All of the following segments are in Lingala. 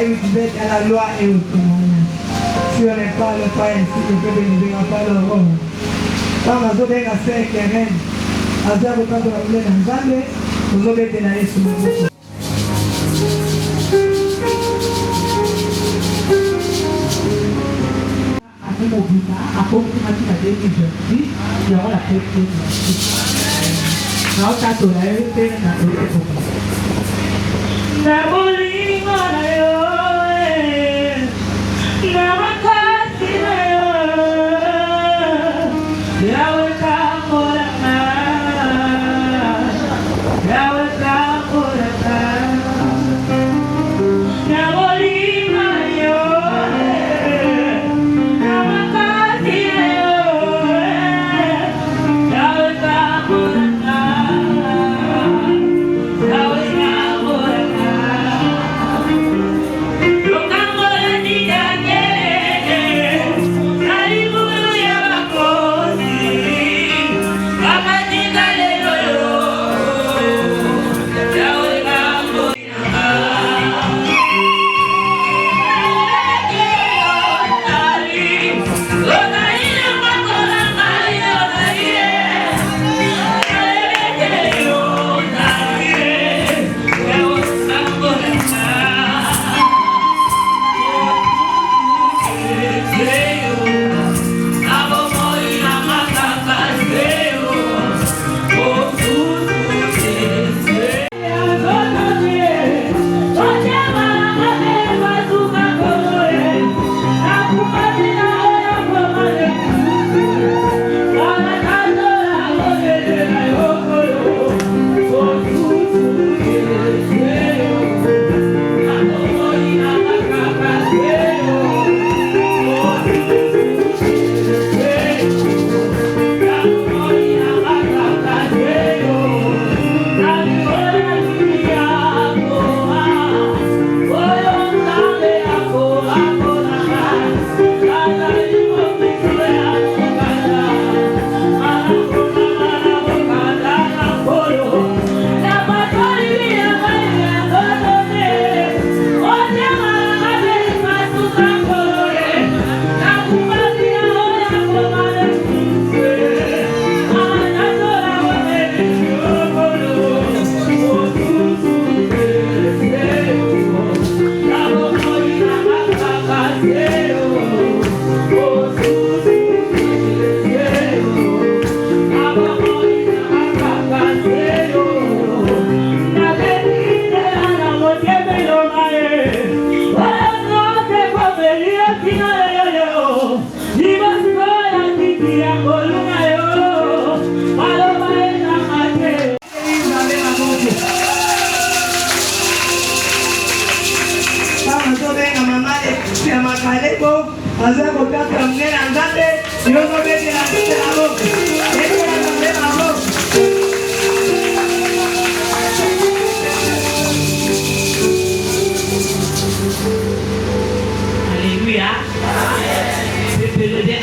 utilisé à la loi et au témoignage. Si on ne parle pas ainsi, le peuple ne verra pas le rôle. Quand on a bien à faire Keren, à faire autant de la boule dans Zambé, nous avons été là sur le groupe. Après, on a dit à des gens, il y aura la fête de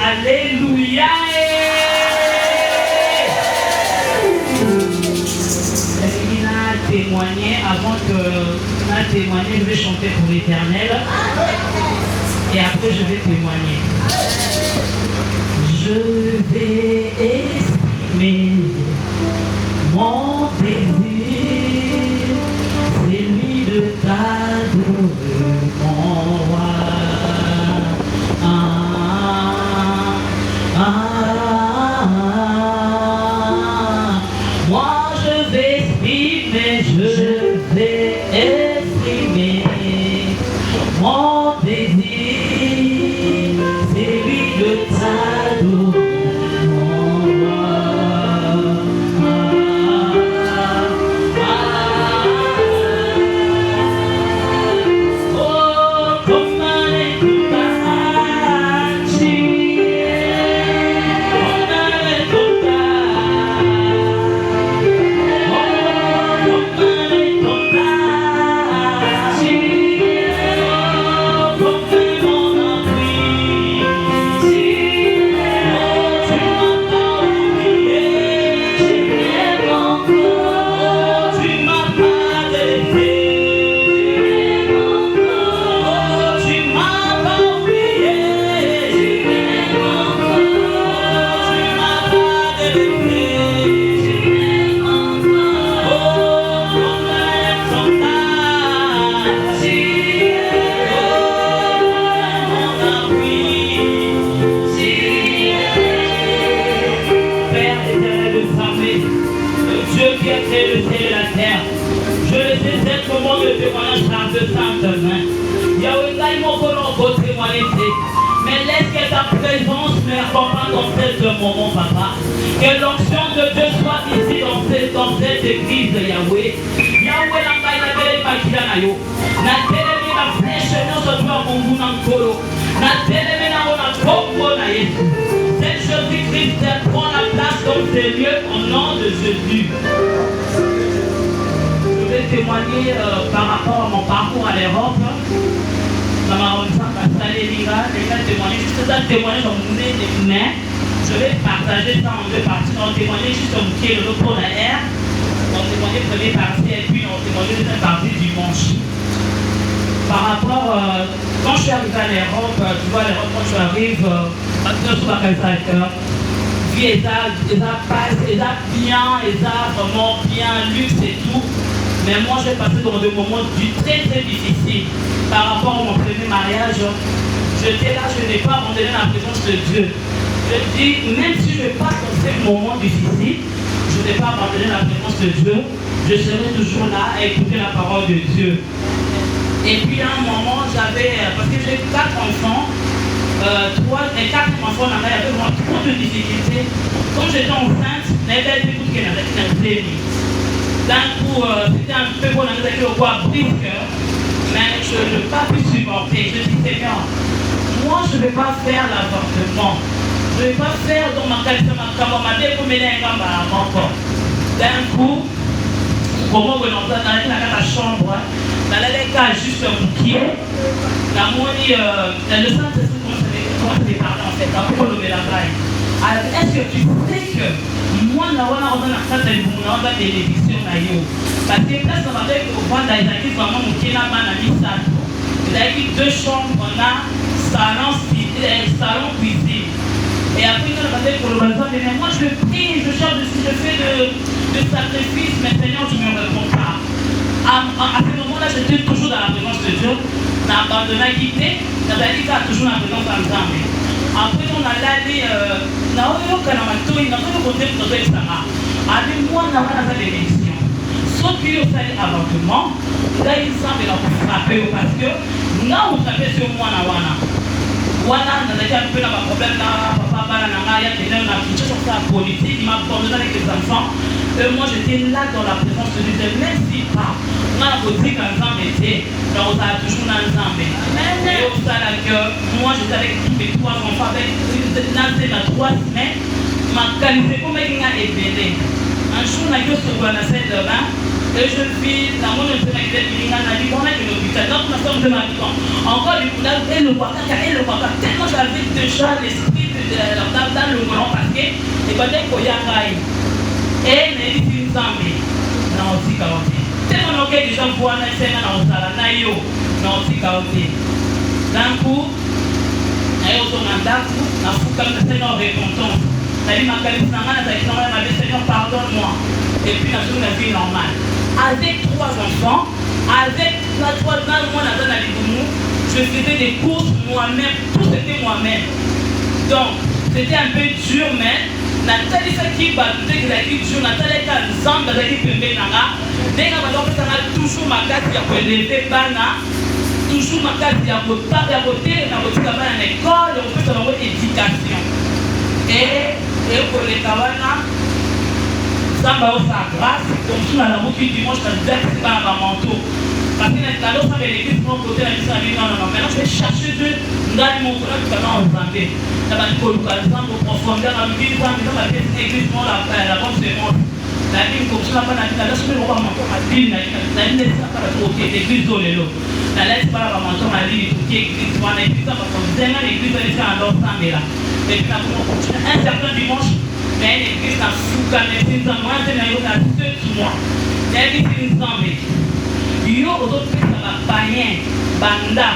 Alléluia. Témoigner avant que ma témoigner, je vais chanter pour l'Éternel et après je vais témoigner. Je vais exprimer mon désir, c'est lui de t'adorer, mon roi. Moi je vais exprimer, mon désir, c'est lui de t'adorer, mon roi. Oh, comme Mais laisse que ta présence me accompagne dans ce moment, papa. Que l'onction de Dieu soit ici dans cette église, Yahweh. Yahweh, la paille, la belle maquilla, nayo. Na télé, la flèche, nous sommes à mon goût, n'encolo. Na télé, on a combo, na Jésus. Cette Jésus-Christ prend la place comme Seigneur au nom de Jésus. Je vais témoigner par rapport à mon parcours à l'Europe. Je vais partager ça en deux parties. On témoigner juste au pied de l'autre la air. On témoigner première partie et puis on témoigner deuxième partie dimanche. Par rapport, quand je suis arrivé à l'Europe, tu vois, l'Europe, quand je arrive, vie est bien, vraiment bien, luxe et tout. Mais moi, j'ai passé dans des moments très très difficiles. Par rapport à mon premier mariage, j'étais là, je n'ai pas abandonné la présence de Dieu. Je dis, même si je passe dans ces moments difficiles, je n'ai pas abandonné la présence de Dieu. Je serai toujours là à écouter la parole de Dieu. Et puis à un moment, j'avais, parce que j'ai 4 enfants, 4 enfants, il y avait vraiment trop de difficultés. Quand j'étais enceinte, il y avait des coups qui n'avaient. D'un coup, c'était un peu bon, on avait au bois brisque, mais je n'ai pas pu supporter. Je dis, Seigneur, moi je ne vais pas faire l'avortement. Je ne vais pas faire dans ma qualité, ma camarade, pour mener un gamin à mon corps. D'un coup, comment on entend dans la chambre, dans les cas juste un bouquet, la moitié, le sang, c'est comment ça parler en fait, après on le met la baille. Alors, est-ce que tu sais que moi, on a des bénédictions parce que là, ça va faire qu'on voit dans les années vraiment mon pied là-bas dans l'Issac. Il y a eu 2 chambres, on a salon cuisine. Et après, on va faire pour le besoin, mais moi je prie, je chante dessus, je fais de sacrifice, mais Seigneur, tu ne me réponds pas. À ce moment-là, j'étais toujours dans la présence de Dieu. On a abandonné, quitté, on a dit qu'il toujours la présence de Dieu. Après, on a allé, on a eu un côté de Sarah. Avec moi, on a fait des bénédictions. Sauf qu'il y a eu un avortement, là, il semble frapper parce que là, on frappait sur moi. Voilà, on a déjà un peu un problème là, papa, il y a quelqu'un qui sur sa politique, il m'a abandonné avec les enfants. Et moi, j'étais là dans la présence de Dieu, même si pas. On a dit qu'un enfant était, donc on a toujours un enfant. Et au stade que moi, j'étais avec tous mes 3 enfants, avec la 3 semaines, ma qualité comme elle a été. Un jour, on a eu ce qu'on a fait de bain. Et je vis dans mon hôpital, on a dit qu'on a eu l'hôpital. Donc, nous sommes de ma vie. Encore du coup, et le waka, tellement j'avais déjà l'esprit dans le moment parce que, et quand il y a un et il y a une dans aussi carotte. Tellement que les gens voient un scène dans le salon, dans aussi carotte. D'un coup, il y a aussi un date, un fou comme le Seigneur repentance. C'est-à-dire, ma qualité, ma vie, Seigneur, pardonne-moi. Et puis, la vie normale. Avec 3 enfants, avec la 3 mois dans la Liboumou, je faisais des courses moi-même, tout c'était moi-même. Donc, c'était un peu dur, mais Nathalie qui battait la culture, Nathalie qui a zamba la qui peut nanga, dès que ça a toujours ma carte qui a élevé bana, toujours ma carte qui a côté, à côté, dans l'école, on peut avoir éducation. Et pour les kawana, ça va sa grâce, comme si on a la boucle dimanche, on a dit pas un manteau. Parce que l'autre, ça va l'église, mon côté, la mission, non, maintenant je vais chercher Dieu, dans mon collègue, qui va en Zambie. Ça va être pour l'exemple, pour profondeur, dans l'église, dans l'église, la bonne sémence. La ligne, comme ça, la je vais voir mon corps, la ligne, la ligne, c'est pas la côté, l'église, la laisse pas la menton, la ligne, tout qui est église, on a église, parce qu'on disait, l'église, elle est fait en l'autre là. Et puis, un certain dimanche, mais l'église a foutu les filles en moi, c'est la seule sur moi. L'église est yo autres ça va païen banda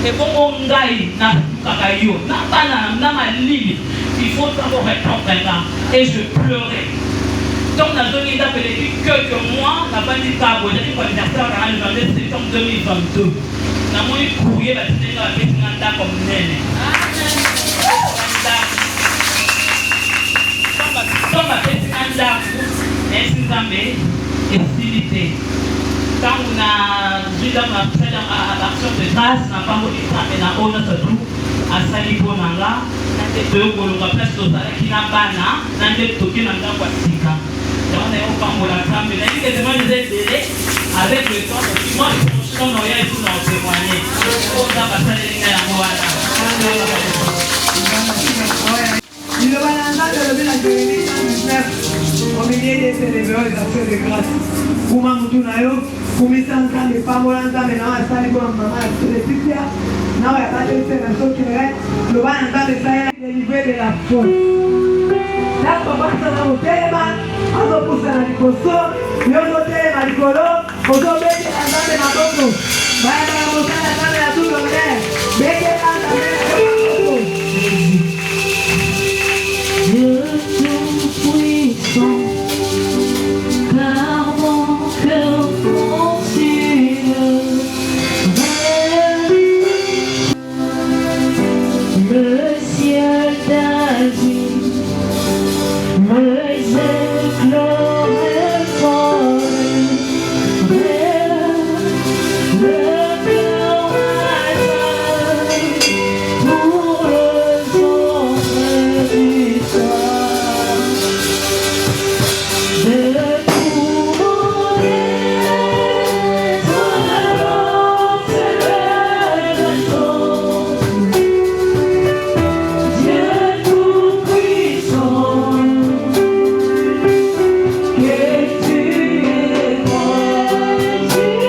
et bon on gagne na kakayo na bana na malili il faut savoir répondre là et je pleurais donc la zone d'appeler que moi n'a pas dit ça bon j'ai dit anniversaire le 22 septembre 2022 na moi courrier va tenir la petite nanda comme nene donc ma petite nanda est Zambé et Silité. Quand on a vu dans ma fait l'action de grâce, n'a pas modifié, mais n'a pas tout à Salibonanga, n'a pas de Golonga place qui n'a pas n'a pas de token n'a pas de tika. On est au Pambola, mais il y a des gens qui délai avec le temps. Moi, je suis en Noël, tout dans témoigner. On a passé les gars à moi. Il va l'entendre la Jérémie 119 au milieu des célébrants et d'actions de grâce. Kuma Mutunayo, Kumisa Nzambe, Pambola Nzambe, na asali kwa mama ya Celestia, na wa kata ite na soki le, le va Nzambe ça délivré de la faute. Là papa sana motema, azo pusa na likoso, yozo tema likolo, ozo bete Nzambe maboko. Baya na mosala Nzambe na tuto le, bete Nzambe maboko. Dieu tout-puissant, car mon cœur continue. Le ciel d'Asie, mes éclats répondent. Le cœur m'attend pour le sommet du soir. De tout mon être, c'est le jour. Dieu tout-puissant, que tu es moi, tu es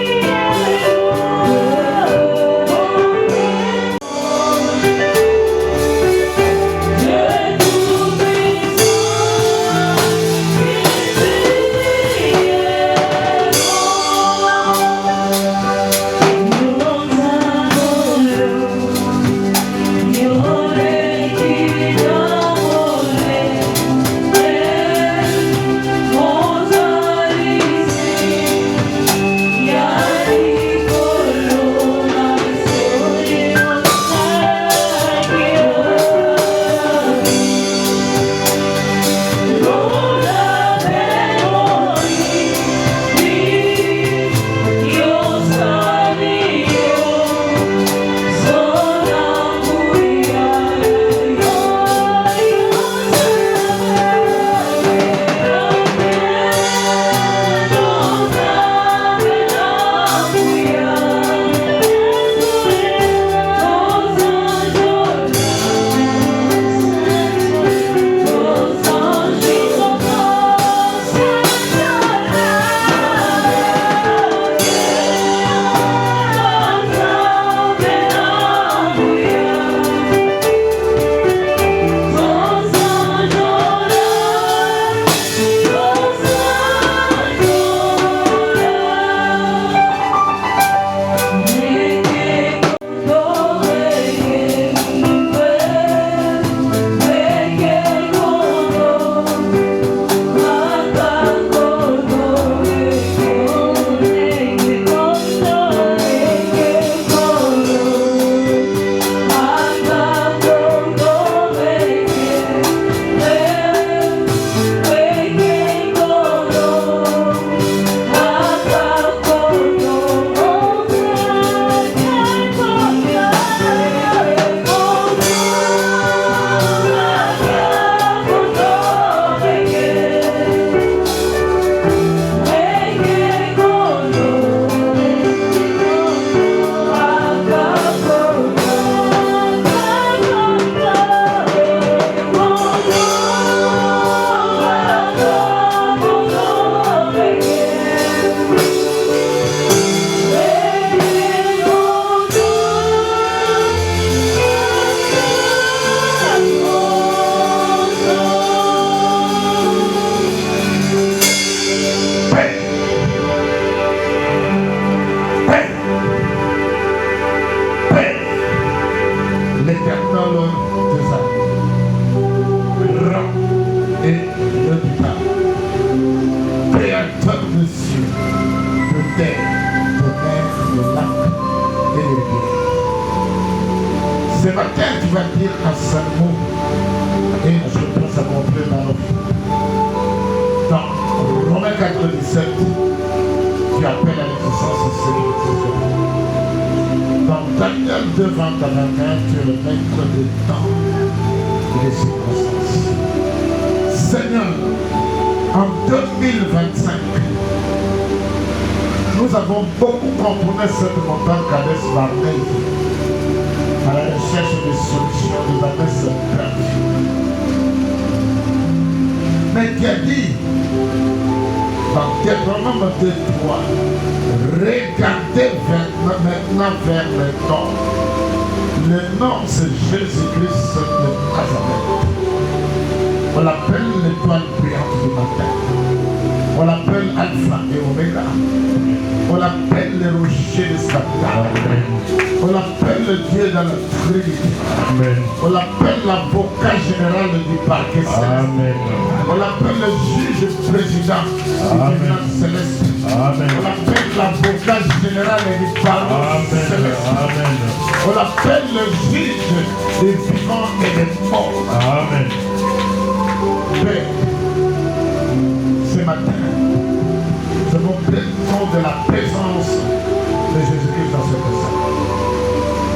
Ce matin, tu vas dire un seul mot et je pense à montrer dans nos vies. Dans Romains 4, 17, tu appelles à l'existence ce que dans Daniel 2, 20 à 21, tu es le maître des temps et des circonstances. Seigneur, en 2025, nous avons beaucoup contourné cette montagne Kades Barnea à la recherche des solutions des années perdues. Mais tu as dit dans Deutéronome 2, 3, regardez maintenant vers le nord. Le nord, c'est Jésus-Christ de Nazareth. On l'appelle l'étoile brillante du matin. On l'appelle Alpha et Oméga. On l'appelle le rocher de Satan. On l'appelle le Dieu dans la Trinité. On l'appelle l'avocat général du parquet céleste. On l'appelle le juge président du tribunal céleste. On l'appelle l'avocat général du parlement céleste. On l'appelle le juge des vivants et des morts. Amen. Père, ce matin, nous avons pris compte de la présence de Jésus-Christ dans cette salle.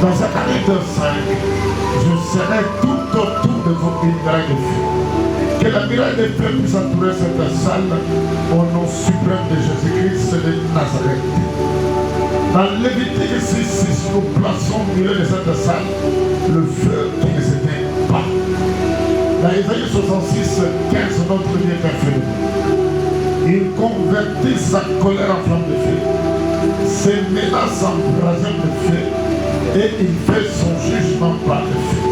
Dans cette année de 5, je serai tout autour de vos murailles de feu. Que la muraille de feu puisse entourer cette salle au nom suprême de Jésus-Christ de Nazareth. Dans Lévitique 6, nous plaçons au milieu de cette salle le feu qui ne s'éteint pas. Dans Isaïe 66, 15, notre Dieu est infini. Il convertit sa colère en flamme de feu, ses menaces en brasier de feu, et il fait son jugement par le feu.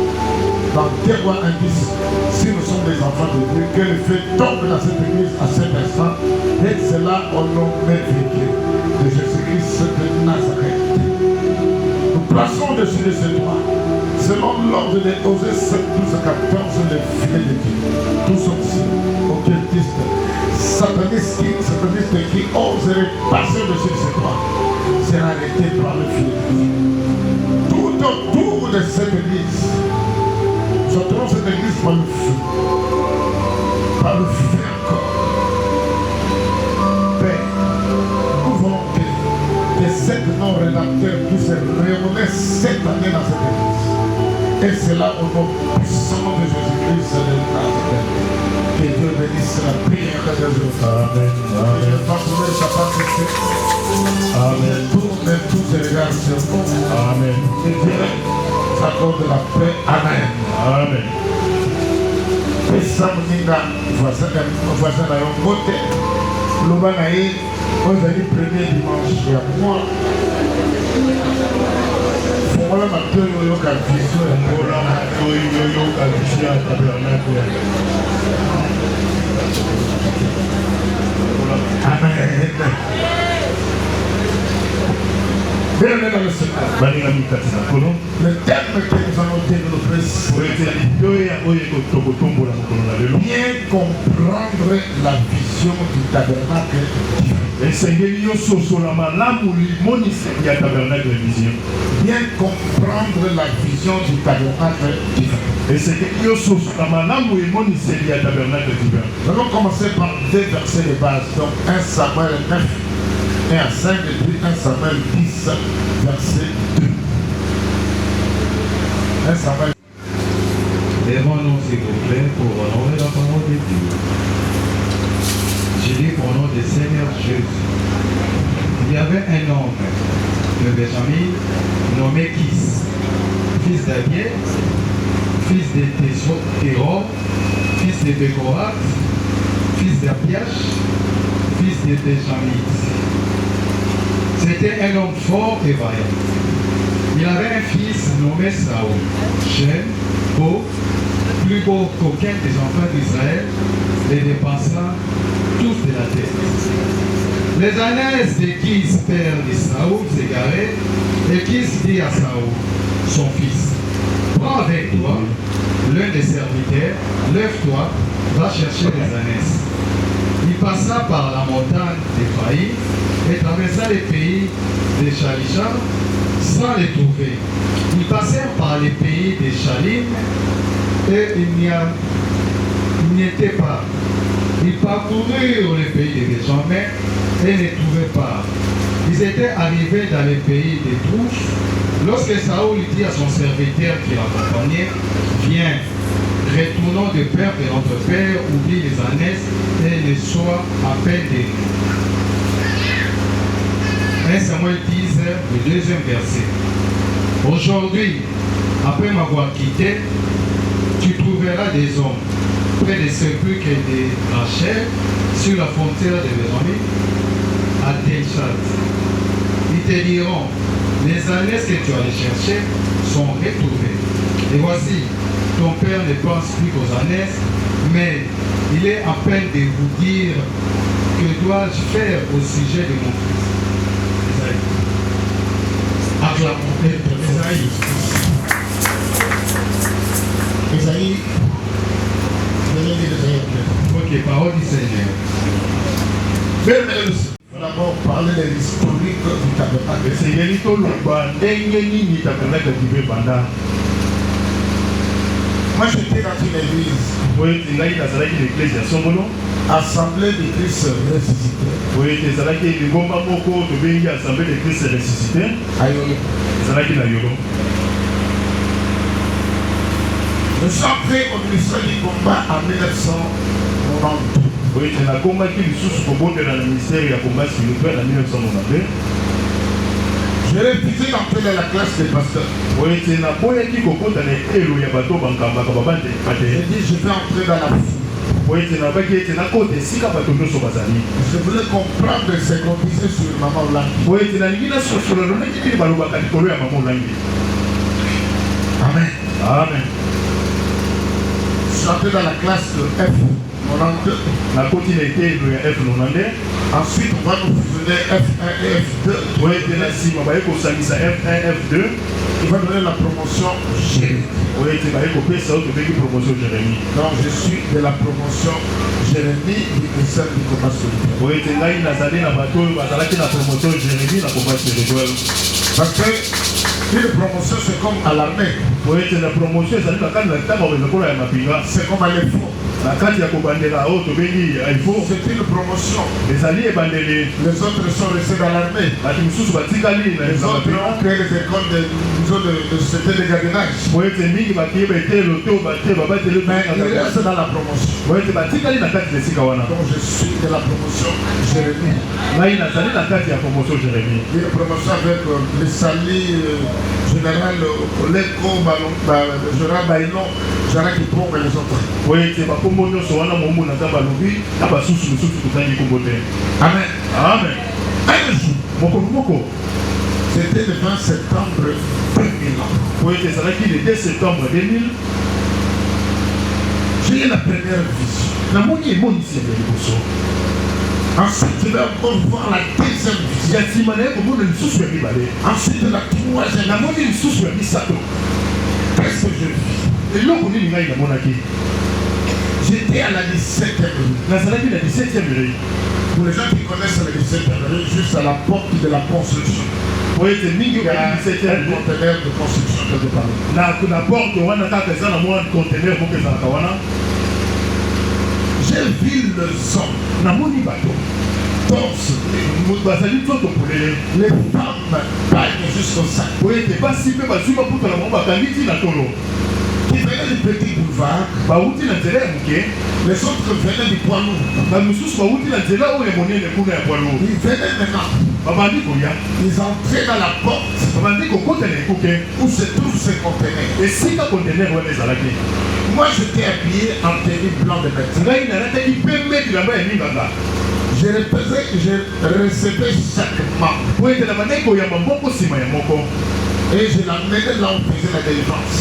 Dans Terroir indice, si nous sommes des enfants de Dieu, que le feu tombe dans cette église à cet instant, et cela au nom merveilleux de Jésus-Christ de Nazareth. Nous plaçons au-dessus de ce toit, selon l'ordre de Osée 7, 12 à 14, les filets de Dieu. Tous sortis, occultistes, satanistes qui oseraient passer au-dessus de ce toit, sera arrêté par le filet de Dieu. Tout autour de cette église, nous entrons cette église par le feu. Par le feu encore. Père, nous voulons que cette non-rédacteur puisse rayonner cette année dans cette église. Et c'est là au nom puissant de Jésus-Christ de Nazareth. Que Dieu bénisse la prière de Dieu. Amen. Je ne vais pas tourner sa part de feu. Amen. Tourne tous les regards sur nous. Amen. Et Dieu s'accorde la paix. Amen. Amen. Pesa moninga voisin na yo mbote loba na ye ozali premier dimanche ya mois fongola matoi oyoka vision ya Ora matoi oyoka vision ya tabernacle. Amen. Bien aimé dans le Seigneur, Baninga mikati na kolo. le terme que nous allons développer, bien comprendre la vision du tabernacle divin. Esengeli yososola malamu limonisi ya tabernacle vision. Bien comprendre la vision du tabernacle divin. Esengeli yososola malamu limonisi ya tabernacle divin. Nous allons commencer par deux versets de base. Donc 1 Samuel 9, 1 à 5, et puis 1 Samuel 10, verset 2. 1 Samuel. Lèvons-nous, s'il vous plaît, pour honorer la parole de Dieu. Je dis au nom du Seigneur Jésus. Il y avait un homme de Benjamin nommé Kis, fils d'Abiel, fils de Théro, fils de Bécorat, fils d'Abiach, fils de Benjamin. C'était un homme fort et vaillant. Il avait un fils nommé Saoul, jeune, beau, plus beau qu'aucun des enfants d'Israël, les dépensa tous de la tête. Les années de Kis, père de Saoul, s'égaraient, et Kis dit à Saoul, son fils, prends avec toi l'un des serviteurs, lève-toi, va chercher les ânes. Il passa par la montagne d'Éphraïm et traversa les pays de Shalisha sans les trouver. Ils passèrent par les pays de Shalim et il n'y était pas. Il Ils parcoururent le pays des Benjamin et ne trouvaient pas. Ils étaient arrivés dans le pays des Touches. Lorsque Saoul dit à son serviteur qui l'accompagnait, viens, retournons de père de notre père, oublie les ânesses et ne sois à peine de nous. 1 Samuel 10, le deuxième verset. Aujourd'hui, après m'avoir quitté, tu trouveras des hommes près des sépulcres de Rachel sur la frontière de Benjamin à Telchat. Ils te diront, les ânesses que tu allais chercher sont retrouvées. Et voici, ton père ne pense plus qu'aux ânesses, mais il est à peine de vous dire que dois-je faire au sujet de mon fils. Acclamons Esaïe. Esaïe. Venez lire Esaïe. Ok, parole du Seigneur. Il faut d'abord parler de l'historique du tabernacle. Moi j'étais dans une église, assemblée de Christ ressuscité. Ayolo. Nous sommes entrés au ministère du combat en 1992. J'ai refusé d'entrer dans la classe des pasteurs. J'ai dit je vais entrer dans la foule. Je voulais comprendre ce qu'on disait sur Maman Olangi. Amen. Amen. Je suis entré dans la classe de F92. La continuité de F92. Ensuite, on va nous fusionner F1 et F2. F1, F2. Il va donner la promotion Jérémie. Donc, je suis de la promotion Jérémie du ministère du combat spirituel. Parce que une promotion, c'est comme à l'armée. C'est comme à l'effort. C'est une promotion. Les autres sont restés dans l'armée. Les autres ont créé des écoles de société de gardiennage. Mais ils restent dans la promotion. Donc je suis de la promotion Jérémie. Une promotion avec les salis général Oleko, Général Baïnon, Général Kipong et les autres. Amen. Amen. Un jour, c'était le 20 septembre 2000. Le 2 septembre 2000, j'ai eu la première vision. Ensuite, je vais encore voir la deuxième vision. Ensuite, la troisième vision. Qu'est-ce que je vis? J'étais à la 17e rue. Pour les gens qui connaissent la 17e rue, juste à la porte de la construction. Il y a un conteneur de construction que je parle. J'ai vu le son. Torse. Les femmes baillent jusqu'au sac. Qui venaient du petit boulevard. Les autres venaient du poids lourd. Ils venaient maintenant. Ils entraient dans la porte où se trouve ce conteneur. Moi j'étais habillé en tenue blanc de médecin. Je recevais chaque membre. Et je l'amenais là où on faisait la délivrance.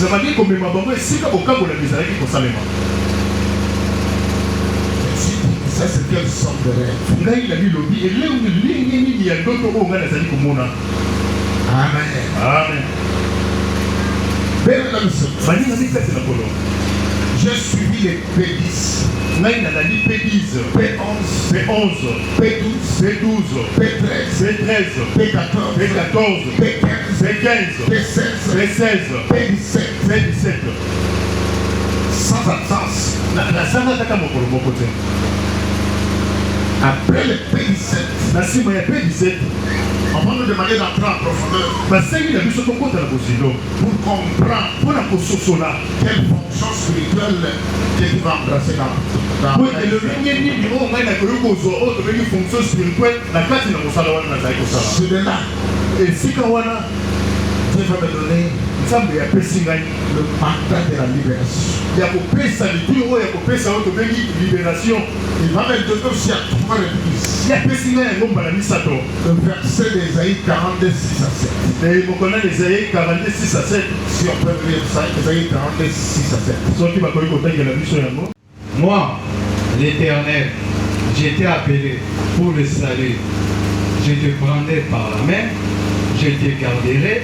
Ça c'est quelle sorte de rêve. Amen. J'ai suivi les P10. P10, P11, P11, P12, P13, P14, P15, P16, P17, sans absence. P17. Après le P17, na nsima ya P17 on va nous demander d'entrer en profondeur basengi na biso tokota na bozilo pour comprendre mpona kososola quelle fonction spirituelle Dieu va embrasser dans po elobenge nini oyo ngai nakoki kozwa oyo tobengi fonction spirituelle na kati na mosala wana nazali kosala. C'est de là esika wana Dieu va me donner nzambe yapesi ngai le mandat de la libération. ya kopesa lituri oyo ya kopesa oyo tobengi libération. Il va me donner aussi à 3 reprises yapesi ngai yango mbala misato le verset d'Ésaïe 42, 6 à 7. mokona na Esaïe 42, 6 à 7 Si on peut lire ça, Ésaïe 42, 6 à 7. soki bakoki kotangela biso yango. Moi, l'Éternel, j'étais appelé pour le salut. Je te prendrai par la main, je te garderai,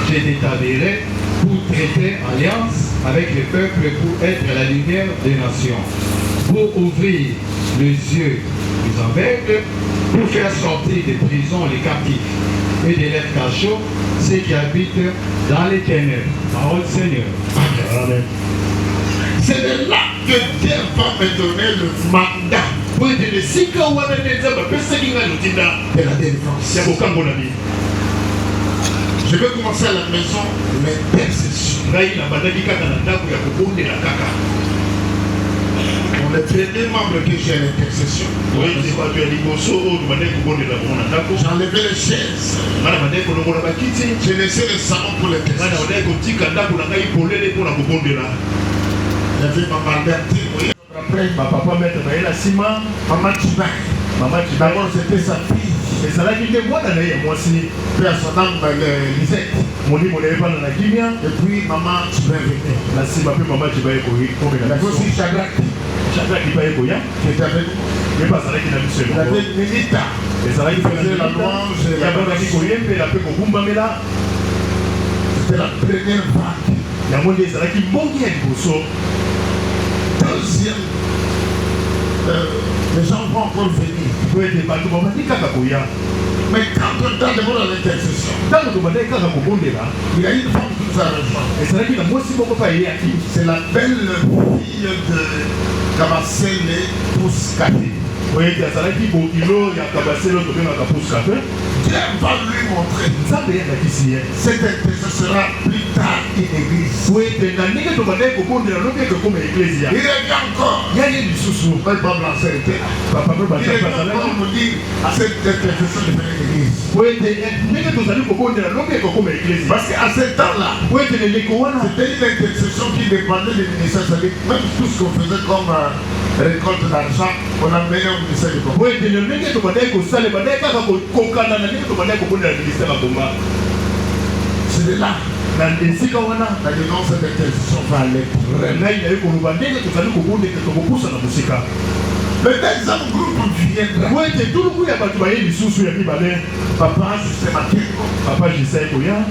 je t'établirai pour traiter alliance avec les peuples, pour être la lumière des nations, pour ouvrir les yeux des aveugles, pour faire sortir des prisons les captifs et des lèvres cachots ceux qui habitent dans les ténèbres. Parole du Seigneur. Amen. C'est de là que Dieu va me donner le mandat po ete esika wana nde nzambe apesaki ngai lotinda de la délivrance. ya kokambola bino. Je vais commencer à la maison l'intercession. ngai nabandaki kaka na ndako ya kobondela kaka Pour le premier membre que j'ai à l'intercession, oete bato ya liboso oyo tobandaki kobondela bongo na ndako j'ai enlevé les chaises. ngai nabandaki kolongola bakiti J'ai laissé le salon pour ngai l'intercession. nabandaki kotika ndako na ngai polele mpona kobondela. Il y avait maman Berthe, vous voyez. Après, bapapa maître na ye na nsima maman Tibin. mama Tibin D'abord, c'était sa fille. ezalaki nde mwana na ye ya mwasi Puis à son âme, Lisette. molimo na ye vana na kimia Et puis maman Tibin venait. na nsima mpe mama Tibin Il y ekomela avait aussi Shadrach qui Shadrach Lipa ekoya était avec nous. ye mpe azalaki na biso Il y elongo avait Minita. ezalaki mpe faisait la louange et la yabandaki koyembela mpe kogumbamela. C'était la première vague. yango nde ezalaki mbongi ya liboso. Deuxième, les gens vont encore venir. po ete bato babandi kaka koya Mais quand on est d'abord à l'intercession, ntango tobandaki kaka kobondela il y a une femme qui nous a rejoint. ezalaki na mwasi moko mpe ayeyaki C'est la belle fille de Kabasele Pouskati. po ete azalaki bokilo ya kabaselo tobengaka puskape. Dieu va lui montrer. nzambe ye alakisi ye Cette intercession sera plus tard une église. po ete na ndenge tobandaki kobondela lobi ekokoma eklezia Il revient encore. ya ye lisusu Même pas blanc, était là. papa mpe Il bazali revient bazalaki encore nous dire cette intercession devient une église. po ete ndenge tozali kobondela lobi ekokoma eklezia Parce qu'à ce temps-là, po ete leleko wana c'était une intercession qui dépendait du ministère. C'est-à-dire, même tout ce qu'on faisait comme récolte d'argent, on amenait au ministère du commerce. po ete na ndenge tobandaki kosala ebandaki kaka kokana na ndenge tobandaki kobondela ministère ya komba. C'est de là, na esika wana la non, cette intercession va aller très loin. ngai naye koloba ndenge tozali kobondela tokopusa na mosika. Le deuxième groupe viendra. po ete tuluku ya bato baye lisusu ya mibale Papa, c'est ma question. papa jesai koya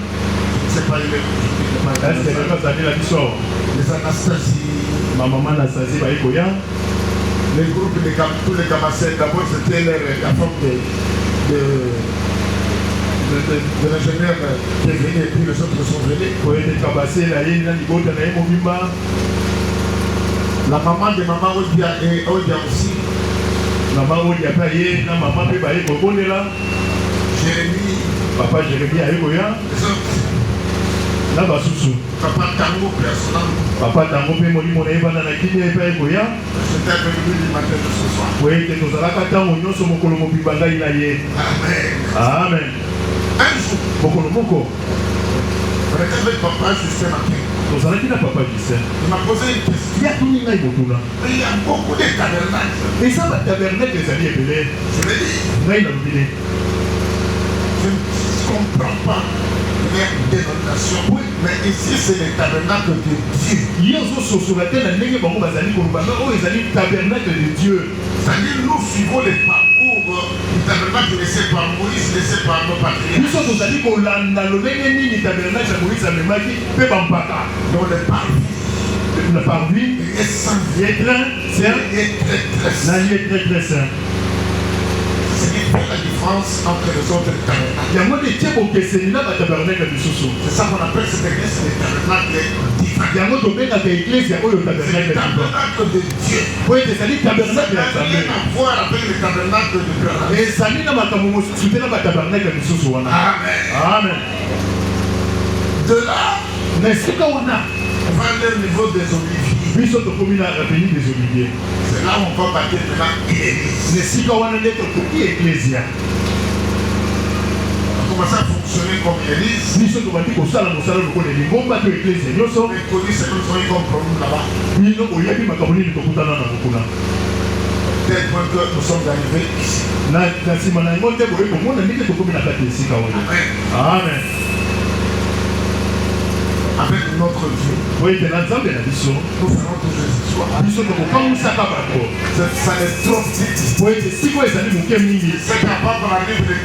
C'est pas asilelo azali na biso awa les Anastasie, bamama na sazi baye koya les groupes de tous les Kamassens. D'abord, c'était la forme de l'ingénieur qui est venu et puis les autres sont venus. po ete kabasela ye na libota na ye mobimba. La maman de maman Odia et Odia aussi, mama odia mpe aye na mama mpe baye kobondela. Jérémie, papa jeremi aye koya les autres, na basusu Papa Tango, personnel. papa ntango mpe molimo na ye vanda na kimia epai ekoya J'étais avec lui du matin de ce soir. po ete tozalaka ntango nyonso mokolo mobimba ngai na ye. Amen. amen. Un jour, mokolo moko on était avec papa jusqu'à matin. tozalaki na papa Justin Il m'a posé une question. yatuni ngai motuna Il y a beaucoup de tabernacles. eza batabernacle ezali ebele. Je me dis, ngai nalobi ne je ne comprends pas les dénominations. Oui, mais ici c'est le tabernacle de Dieu. ye ozososola te na ndenge bango bazali koloba nga oyo ezali tabernacle de Dieu. C'est-à-dire nous suivons les parcours du tabernacle laissé par Moïse, laissé par nos patriarches. biso tozali kolanda lolenge nini tabernacle ya moïse amemaki mpe bampaka Dans le parvis, na parvis il est saint. ye très saint Il est très très na saint. ye très très saint. Ce qui fait la différence entre les autres tabernacles. yango nde tie bokeseni na batabernacle misusu. C'est ça qu'on appelle cette église le tabernacle divin. yango tobengaka eglise oyo C'est le tabernacle tabernacle de Dieu. po ete ezali Ça tabernacle ya n'a rien nzambe à voir avec le tabernacle de Dieu. ezali na makambo mosusu te na batabernacle misusu wana. Amen. Amen. De là, Na esika wana on va aller au niveau des oliviers. biso tokomi na avenue des Oliviers. C'est là où on va bâtir maintenant l'église. Na esika wana nde tokoki eklesia. On va commencer à fonctionner comme l'église. Biso tobandi kosala mosala lokola lingomba to eklesia nyonso. On est connu ce que nous avons eu comme problème là-bas. Bino oyebi makambo nini tokutana na mokuna. Tel point que nous sommes arrivés ici. Na nsima na yango nde boye komona ndenge tokomi na kati ya esika wana. Amen. Amen. Avec notre Dieu, Po ete na nzambe na biso nous ferons toutes les histoires. biso tokokangisaka bato. Ça est trop petit. Po ete sikoyo ezali moke mingi. C'est capable d'arriver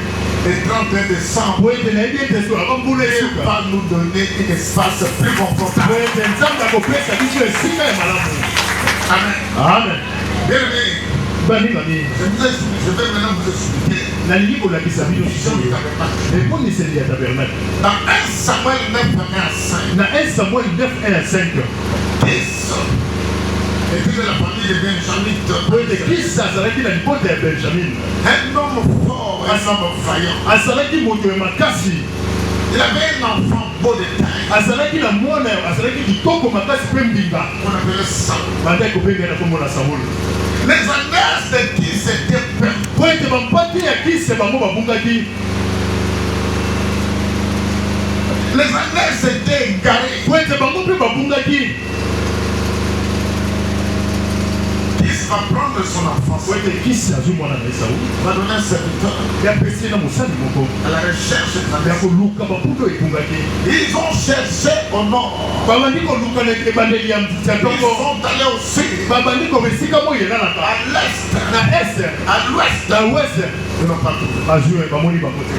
le 31 décembre. Po ete nayebi ete soka mbula Il esuka. va nous donner un espace plus Po confortable. ete nzambe akopesa biso esika ya malamu. Amen. Amen. Bien aimé, Baningami je vais maintenant vous expliquer nalingi kolakisa bino l'vision du sikoyo tabernacle. eboniseli ya tabernacle. Dans 1 Samuel 9, 1 à 5, Na 1 Samuel 9, 1 à 5. Kis était de la famille de Po ete Benjamin. Kisi azalaki na libota ya Benjamin. Un homme fort, un homme vaillant. Azalaki moto ya makasi. Il avait un enfant beau de taille. Azalaki na mwana azalaki kitoko makasi mpe mbinga. On appelait Saul. Bandaki kobenga na kombo na Saul. Les annonces de Kis étaient perdues. Po ete bampati ya Kisi bango babungaki. Les annonces étaient égarées. Po ete bango mpe babungaki. Kis va prendre son enfance. Po ete Kisi azwi mwana na Esau. Va donner un serviteur Yapesi ye na mosali moko à la recherche de ya la koluka baputo ebungaki. Ils ont cherché au nord. Babandi koluka na ebandeli ya Ils ntongo. sont allés au sud, Babandi koma esika moyo elalaka. à l'est, Na este à l'ouest. na weste Ils n'ont pas trouvé. bazwi bamoni bango te.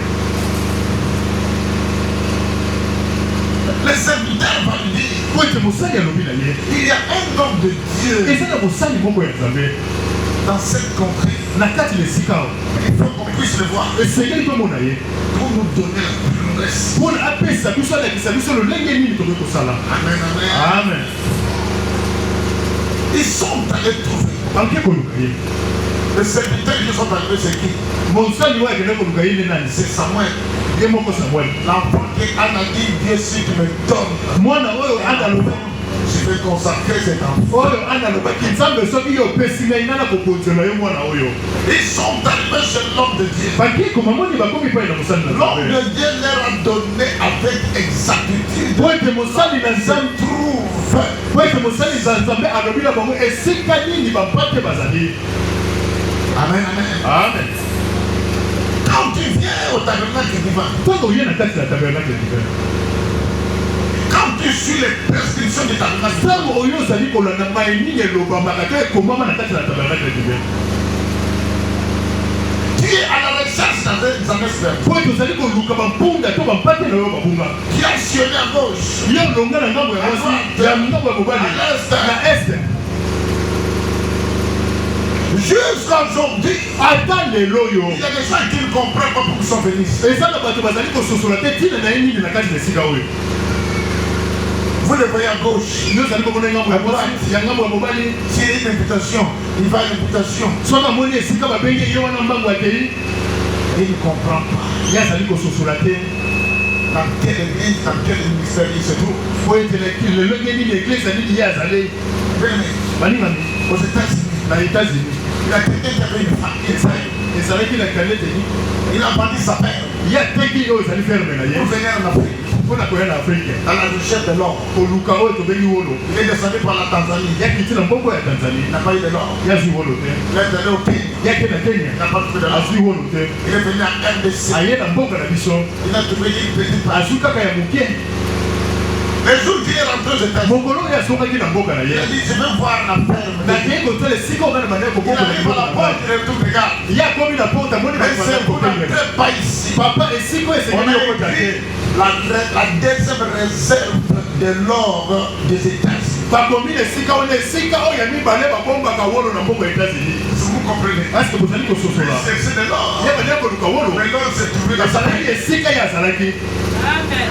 Le serviteur va lui dire, Po ete mosali alobi na ye il y a un homme de Dieu eza na mosali moko ya nzambe dans cette contrée. na kati na esika awa. Il faut qu'on puisse le voir esengeli tomona ye pour nous donner la promesse. mpona apesa biso alakisa biso lolenge nini tokoki kosala. Amen, amen. Amen. Ils sont allés trouver. banke koluka ye Le serviteur qui sont arrivés, c'est qui? mosali oyo akende koluka ye nde nani? C'est Samuel. ye moko Samuel. L'enfant qui Anna dit, Dieu si tu me donnes, mwana oyo ana aloba je vais consacrer cet enfant. oyo ana alobaki nzambe soki yo opesi ngai nga na kobonzela yo mwana oyo. Ils sont arrivés chez l'homme de Dieu. bakikoma moni bakomi epai na mosali na L'homme nzambe de Dieu leur a donné avec exactitude. po ete mosali na nzambe Trouve. po ete mosali na nzambe alobi na bango esika nini bampate bazali. Amen, amen. Amen. Quand tu viens au tabernacle divin, ntango oye na kati na tabernacle divin quand tu suis les prescriptions du tabernacle divin, ntango oyo ozali kolanda mai nini elobamaka to ekomama na kati na tabernacle divin tu es à la recherche d'un esprit. po ete ozali koluka bampunda to bampate na oyo babunga Tu as sionné à gauche. yo longa na ngambo ya mwasi ya ngambo ya mobali na este. Jusqu'à aujourd'hui, ata lelo oyo il y a des gens qui ne comprennent pas pourquoi ils sont venus ici. eza na bato bazali kososola te ntina na ye nini na kati na esika oyo. Vous le voyez à gauche. yo ozali komona ngambo ya mwasi ya ngambo ya mobali S'il y a une imputation, il va à l'imputation. soki amoni esika babengi ye wana mbango akei Et il ne comprend pas ye azali kososola te dans quelle église, dans quel ministère il se trouve. po ete lelenge nini eglise nini ye azali. Bien aimé, baningami aux États-Unis, na États-Unis il y a quelqu'un qui avait une famille. ezalaki na kaneteni Il a vendu sa mère ye ateki oyo ezali ferme na ye pour venir en Afrique, mpona koya na afrike à la recherche de l'or. koluka oyo tobengi wolo. Il est descendu par la Tanzanie. yakiti na mbongo ya tanzanie Il n'a pas eu de l'or. yazwi wolo te. Il est allé au Kenya. yake na Il kenya n'a pas trouvé de l'or. azwi wolo te. Il est venu à RDC. aye na mboka na biso Il a trouvé une petite page. azwi kaka ya moke. Le jour qu'il est rentré aux États-Unis, mokolo oyo asongaki na mboka na il a ye dit, je vais voir la ferme. nakei kotala esika oka na bandai Il koboko na arrive à mboka la na porte, ngai. il retourne, regarde. ye akomi na porte amoni Mais bato c'est baza vous kokengela. n'entrez pas ici. papa esika oyo On esengeli a okota te. écrit la deuxième réserve de l'or des États-Unis. bakomi na esika wana esika oyo ya mibale babombaka wolo na mboka ya etats-unis. Est-ce que vous comprenez? parceke bozali kososola C'est de l'or. ye bandai koluka wolo Mais l'or s'est trouvé dans sa ezalaki esika ye azalaki. Amen.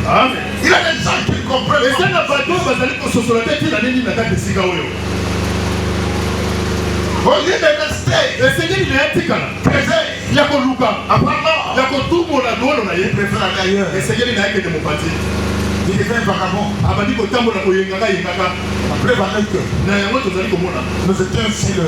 Amen. Il y a des gens qui ne comprennent Et ça pas. n'a pas de bazali ko sosola te tina nini na kati sika oyo. Au lieu de rester, Esengeli na yatikala. prêcher, Ya koluka. apparemment, Ya kotumbola nolo na ye. il préfère aller ailleurs. Esengeli na yeke de mopati. Il devient vagabond. Abandi kotambola koyengaka yengaka. Après, il va dire que Na yango tozali komona. nous étions ainsi le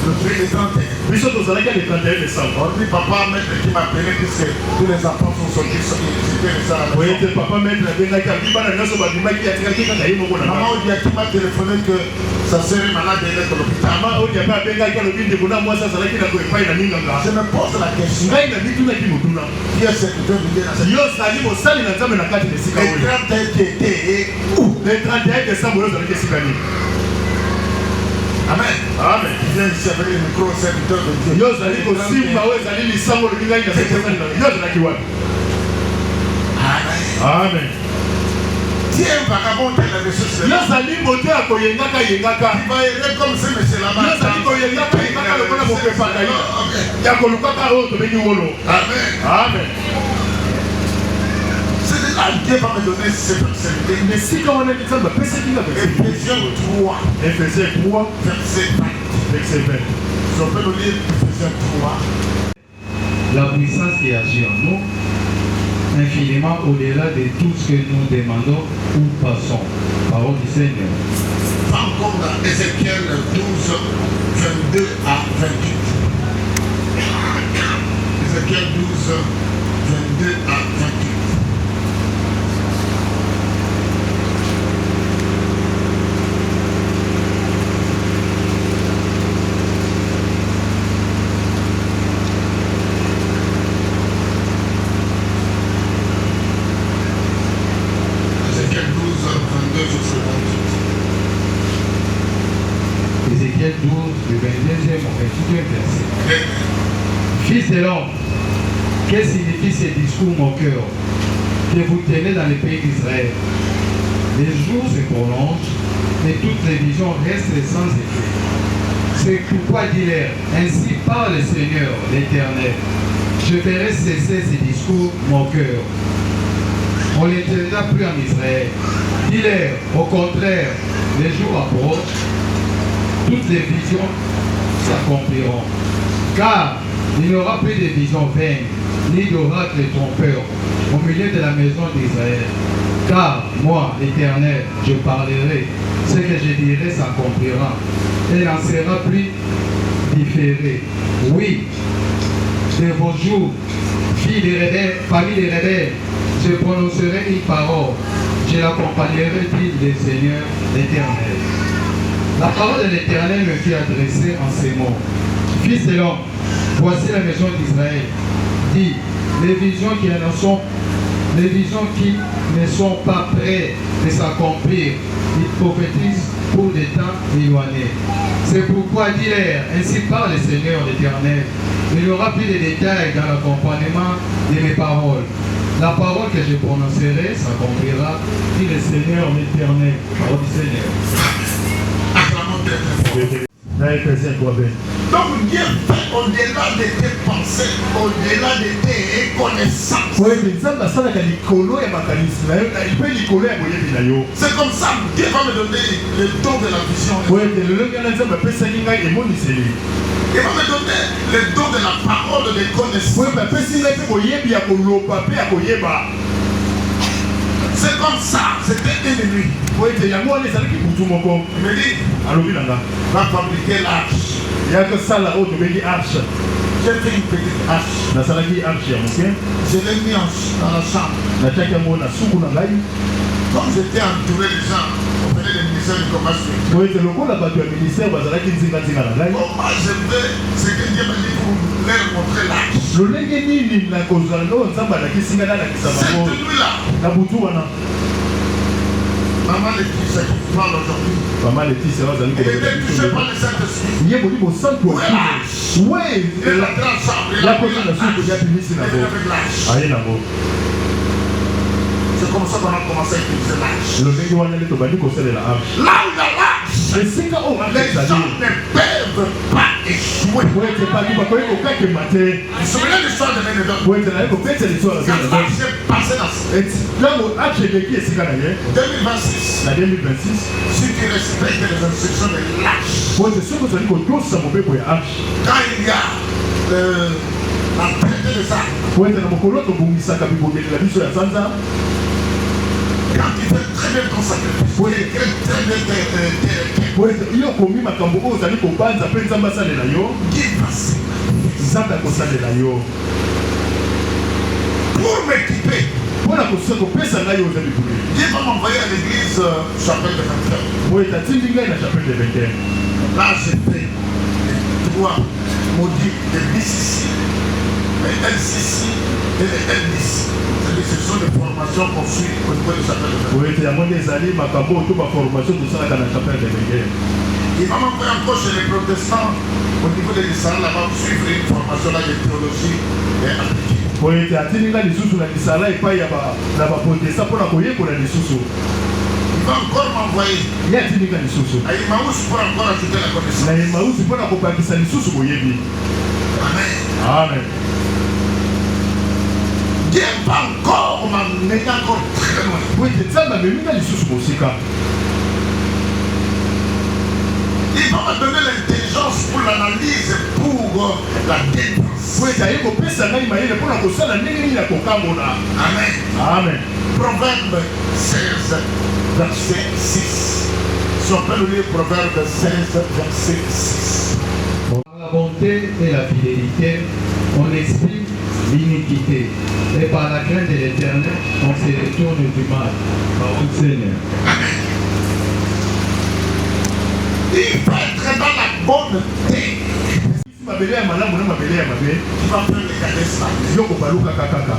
31. Biso tozalaki le 31 décembre. Aujourd'hui, papa, maître qui m'a appelé, puisque tous les enfants sont sortis, ils étaient restés à la Oye maison. te papa maître abengaki abibana nyonso babimaki atikaki kaka ye moko na Maman mama. Odia qui m'a téléphoné que sa sœur est malade et elle est à l'hôpital. Mama oyo ape abengaki alobi ndeko na mwasi azalaki na koepai na minganga. Je me pose la question. Ngai na mitunaki motuna. Qui est ce que Dieu veut dire dans cette Yo ozali mosali na nzambe na kati na esika Les oyo. 31 qui étaient où? Le 31 décembre oyo ozalaki esika nini? Amen. Amen. Il vient ici avec le micro, serviteur de Dieu. Yo ozali kosimba oyo ezali lisango olobi ngai na sekesani na yo ozalaki wapi? Amen. Amen. Tu es un vagabond qui a reçu cela. Yo ozali moto ya koyengaka yengaka. Il va errer comme ce monsieur là-bas. Yo ozali koyengaka yengaka lokola mokepaka ye. Ok. Ya kolukaka oyo tobengi wolo. Amen. Amen. C'est de là que Dieu va me donner cette possibilité. Esika wana nzambe apesaki nga Éphésiens 3, Ephésiens 3 verset 20. verset 20. Si on peut nous lire Éphésiens 3. La puissance qui agit en nous, infiniment au-delà de tout ce que nous demandons ou passons. Parole du Seigneur. Pas encore dans Ézéchiel 12, 22 à 28. Ézéchiel 12, 22 à 28. Ézéchiel 12, 22 jusqu'au 28. Ézéchiel 12, le 22e au 28e verset. Amen. Fils de l'homme, que signifie ce discours moqueur que vous tenez dans le pays d'Israël? Les jours se prolongent et toutes les visions restent sans effet. C'est pourquoi dis-leur, ainsi parle le Seigneur l'Éternel. Je ferai cesser ces discours moqueurs. On ne les tiendra plus en Israël. Dis-leur, au contraire, les jours approchent, toutes les visions s'accompliront. Car il n'y aura plus de visions vaines, ni d'oracles trompeurs au milieu de la maison d'Israël. Car moi, l'Éternel, je parlerai, ce que je dirai s'accomplira, et n'en sera plus différé. Oui, de vos jours, filles des rebelles, famille des rebelles, je prononcerai une parole, je l'accompagnerai, dit le Seigneur l'Éternel. La parole de l'Éternel me fut adressée en ces mots. Fils de l'homme, voici la maison d'Israël. Dis, les visions qui ne sont pas prêtes de s'accomplir, ils prophétisent pour des temps éloignés. C'est pourquoi dis-leur, ainsi parle le Seigneur l'Éternel. Il n'y aura plus de détails dans l'accompagnement de mes paroles. La parole que je prononcerai s'accomplira, dit le Seigneur l'Éternel. Parole du Seigneur. Acclamons très fort. Na Ephésiens 3 20. Donc Dieu fait au-delà de tes pensées, au-delà de tes connaissances. Oyo nzambe asalaka likolo ya makanisi na yo mpe likolo ya boyebi na yo. C'est comme ça que Dieu va me donner le don de la vision. Oyo ete lelo ngana nzambe apesaki ngai emoniseli. Il va me donner le don de la parole de connaissance. Oyo mpe apesi ngai mpe boyebi ya koloba mpe ya koyeba. C'est comme ça, c'était une nuit. Oyo ete yango wana ezalaki butu moko. Il me dit, Alobi na nga. va fabriquer l'arche. Ya kosala oyo tobengi arche. J'ai fait une petite arche. Nasalaki arche ya moke. Je l'ai mis dans la chambre. Natiaki yango na suku na ngai. Comme j'étais entouré de gens, on venait du ministère du commerce. Oyo ete lokola bato ya ministère bazalaki nzinga-nzinga na ngai. Comment je fais ce que Dieu m'a dit pour leur montrer l'arche. lolenge nini nakozala oyo nzambe alakisi ngai nalakisa bango Cette nuit-là, na butu wana. maman Laetitia qui parle aujourd'hui, Mama Laetitia bazali elle était touchée par le Saint-Esprit. ye molimo santu we Il est rentré en chambre, il a pris yakota na l'arche. suku yapimisi Il est nango avec l'arche. aye nango C'est comme ça qu'on a commencé à utiliser l'arche. lolenge wana nde tobandi kosalela arche Là où il y a l'arche, esika oyo arche les gens ezali ne peuvent pas échoué. Vous êtes pas tout bakoi koka ke maté. Vous vous souvenez de l'histoire de Bénédicte? Vous êtes là pour faire cette histoire. Quand marché passé dans Et là où acte qui est sika na ye. 2026, La 2026. si tu respectes les instructions de l'âge, Vous êtes sûr que vous allez kotosa mobeko ya acte. quand il y a la traité de ça, Vous êtes na mokolo to bungisaka bibobeli la biso ya sanza. quand tu fais très bien ton sacrifice, tu écris très bien tes Vous êtes yo komi makambo oyo ozali kobanza mpe nzambe asalela yo. qui passent Nzambe akosalela yo. pour m'équiper. mpona kopesa ngai oyo oza libule. Dieu va m'envoyer à l'église chapelle de 21. Boye tatindi ngai na chapelle de 21. Là, j'ai fait les 3 modules de BCC, les LCC et les LDC. C'est-à-dire ce sont des formations qu'on suit au niveau de chapelle de 21. Boye te yango nde ezali makambo oyo to baformation tosalaka na chapelle de 21. Il va m'envoyer encore chez les protestants au niveau de l'Israël là-bas suivre une formation là de théologie et appliquée. Boye te atindi ngai lisusu na lisala epai na baprotestant mpona koyekola lisusu. Il va encore m'envoyer Ye atindi ngai lisusu à Emmaüs pour encore ajouter la connaissance. na emausi mpona kobakisa lisusu boyebi. Amen. Amen. Dieu va encore m'amener encore très loin. Boye te nzambe amemi ngai lisusu mosika. Il va me donner l'intelligence pour l'analyse, pour la défense. Boye te aye kopesa ngai mayele mpona kosala ndenge nini ya kokambola. Amen. Amen. Proverbe 16, verset 6. Si on peut le lire, Proverbe 16, verset 6. Par la bonté et la fidélité, on explique l'iniquité. Et par la crainte de l'Éternel, on se retourne du mal. Parole du Seigneur. Il va être dans la bonne tête. mabele ya malamu na mabele ya mabe Il va faire regarder ça. yo kobaluka kaka.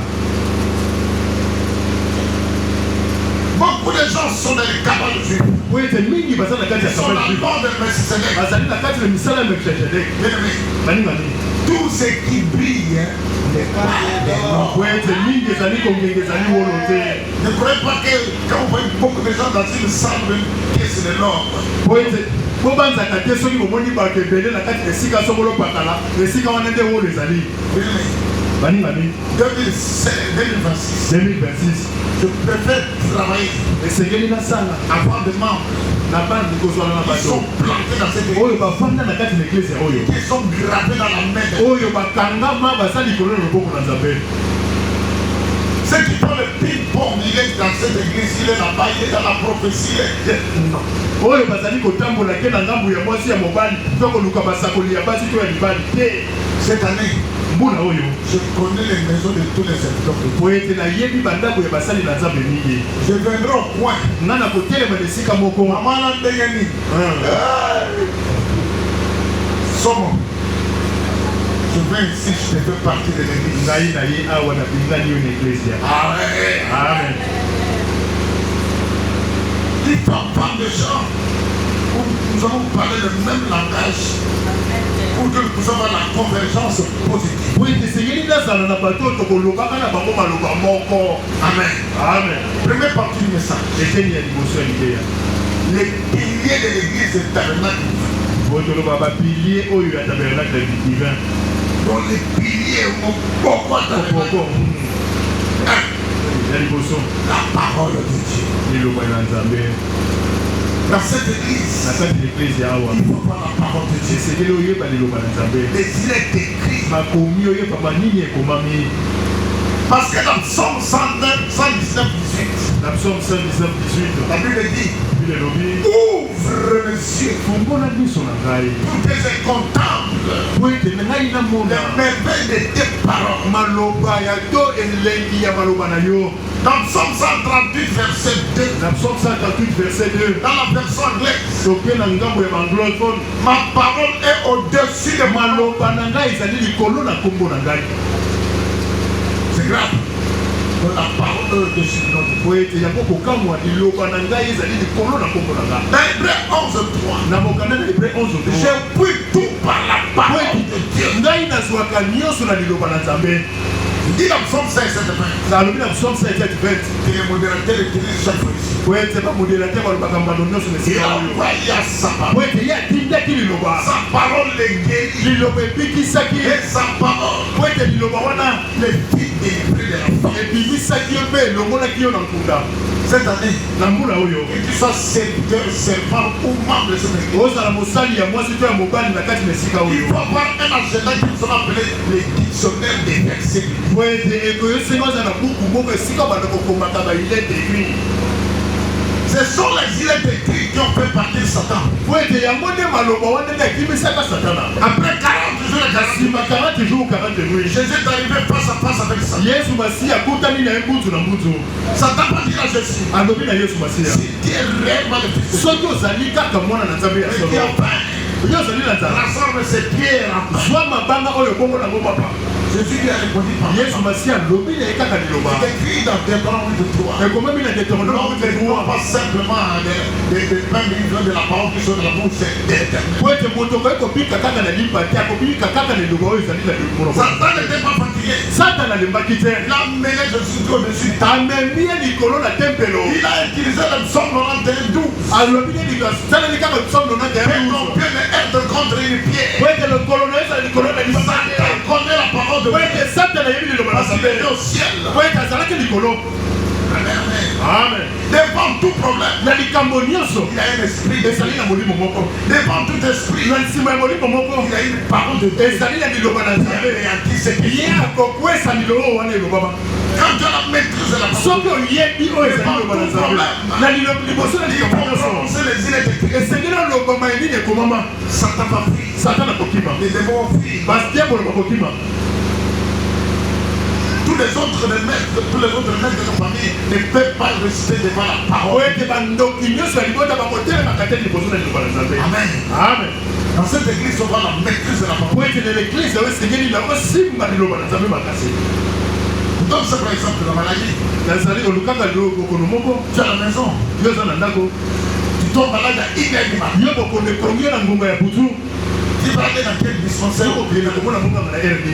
Beaucoup de gens sont dans les cabanes de Dieu. Boye te mingi baza na kati Ils ya sont dans kabali le bord de Melchizedek. bazali na kati na misala ya Melchizedek. Bien-aimé, Baninga nini? tout ce qui brille n'est pas de l'or. Boye te mingi ezali kongenge ezali wolo te. Ne croyez pas que quand vous voyez beaucoup de gens dans une salle, que c'est de l'or. Boye te bobanzaka te soki bomoni bato ebele na kati esika sokolo pakala esika wana nde wolo ezali. Bien-aimé, Baninga nini? 2026, 2026 je préfère travailler esengeli nasala avant de membres na bana likozwala na qui sont bato plantés dans cette église, oyo bafanda na kati na eglise oyo qui sont gravés dans la main de oyo bakangama baza likolo na loboko na nzambe. ceux qui font le ping-pong. Il est dans cette église, il est là-bas, il est dans la prophétie. Non. oyo bazali kotambola ke na ngambu ya mwasi ya mobali to koluka basakoli ya basi to ya libali te. Cette année, mbula oyo je connais les maisons de tous les secteurs de Dieu. po ete nayebi bandako ya basali na nzambe mingi. Je viendrai au coin. nga na kotelema na esika moko Maman l'a dégagné. Somo. Je viens ici, je fais partie de l'église. ngai na ye awa na bingani oyo na eklezia. Amen. Amen. Il faut pas de gens où nous allons parler le même langage pour que nous puissions avoir la convergence positive. po ete esengeli nazala na bato oyo tokolobaka na bango maloba moko. Amen. Amen. Première partie du message. eteni ya liboso ya libeya Les piliers de l'église est tabernacle. oyo toloba bapilie oyo ya tabernacle divin Dont les piliers ont beaucoup à tabernacle. poko ya liboso La parole de Dieu. liloba na nzambe Dans cette na église, kati na eklezia awa il faut voir la parole de Dieu. esengeli oyeba liloba na nzambe Mais il est écrit. makomi oyebama nini ekomami Parce que dans Psaume 109, 119, 18, na psaume 119 la Bible dit, bile elobi ouvre les yeux fungola miso na ngai pour que je contemple po ete na ngai les namona merveilles de tes paroles. maloba ya to elengi ya maloba na yo. Dans Psaume 138, verset 2, Na psaume 138 verset 2 dans la version anglaise, toke na ngambo ya banglophone ma parole est au-dessus de ma langue. maloba na ngai ezali likolo na nkombo na ngai. C'est grave. Donc la parole est au-dessus de notre. po ete yango kokamwa liloba na ngai ezali likolo na nkombo na ngai. Dans Hébreu 11, 3, Na mokanda na Hébreu 11 je puis tout par la po parole ete de Dieu. ngai nazwaka nyonso na liloba na nzambe. Il dit dans Psaume 5, 7, 20. Ça le dans Psaume 5, 7, 20. Que les modérateurs utilisent chaque fois ici. Oui, c'est pas modérateur, on va pas abandonner sur le Il site. a envoyé à sa parole. Oui, il y a Tinda qui le voit. Sa parole les guérit. Il le fait piquer ça qui Et est. sa parole Oui, il le voit. les fit délivrer de la femme. Et puis, ça qui est fait, le monde qui est dans le Kunda. Cette année, La moula oyo. que tu sois serviteur, servant ou membre de cette église, Ozala mosali ya mwasi to ya mobali na kati mesika il oyo. faut avoir un agenda qui nous appelé les dictionnaires des versets. Po ete ekoyosenga oza na buku moko esika banda kokomaka bailete écrit. Ce sont les îles écrits qui ont fait partir Satan. Po ete yango nde maloba wana nde akimisaka satana. Après 40 jours et 40 Nsima 40 jours 40 nuits. Jésus est arrivé face à face avec Satan. Yesu masiya akutani na ye mbutu na mbutu. Satan va dire à Jésus, Alobi na Yesu masiya. si tu es réellement le fils de Dieu, Soki ozali kaka mwana na Nzambe ya et qui solo. a faim, Yo ozali na nzala. rassemble ses pierres en pain. Zwa mabanga oyo bongo nango papa. Jésus lui a répondu par Yesu masiya alobi na ye kaka liloba. C'est écrit dans Deutéronome 3. Ekomami na Deutéronome Non, ne prends pas simplement des pains délivrés de la parole qui sont dans la bouche d'Éternel. po ete moto okoki kobika kaka na limba te akobika kaka na liloba oyo ezali na monoko. Satan n'était pas fatigué. Satana alembaki te. Il a mené Jésus au-dessus. amemi ye likolo na tempelo. Il a utilisé le psaume 91, 12. alobi ye likolo asaleli kaka psaume nona Et ton pied ne heurte contre une pierre. po ete lokolo na ye ezala likolo na libanga te. Satan connaît la parole de po Dieu. ete satana yebi liloba na Parce qu'il est Nzambe. au ciel. po ete azalaki likolo. Amen. Amen. Devant tout problème, na likambo nyonso il y a un esprit. ezali na molimo moko. Devant tout esprit, na nsima ya molimo moko il y a une parole de Dieu. ezali na liloba na Il y a Nzambe. un anticipé. ye akokwesa liloba oyo wana elobama. Quand tu as la maîtrise de la parole, soki oyebi oyo ezali liloba na Nzambe na liboso na il likambo faut nyonso prononcer les îles écrites. esengeli olobama enini ekomama. Satan va fuir. satana akokima. Les démons vont fuir. badiabolo bakokima. Tous les autres maîtres de la famille ne peuvent pas rester devant la po parole. ete bandoki nyonso ya libota bakotelemaka te liboso na liloba na Nzambe. Amen. Amen. Dans cette église, on voit la maîtrise de la parole. po ete na l'église oyo esengeli na osimba liloba na Nzambe makasi. Donc, c'est par exemple la maladie. nazali olukaka bokono moko Tu es à la maison, yo oza na ndako tu tombes malade à 1h du matin. yo bokono ekongi yo na ngonga ya butu Tu vas aller dans quel dispensaire? yo kokende komona monganga na rd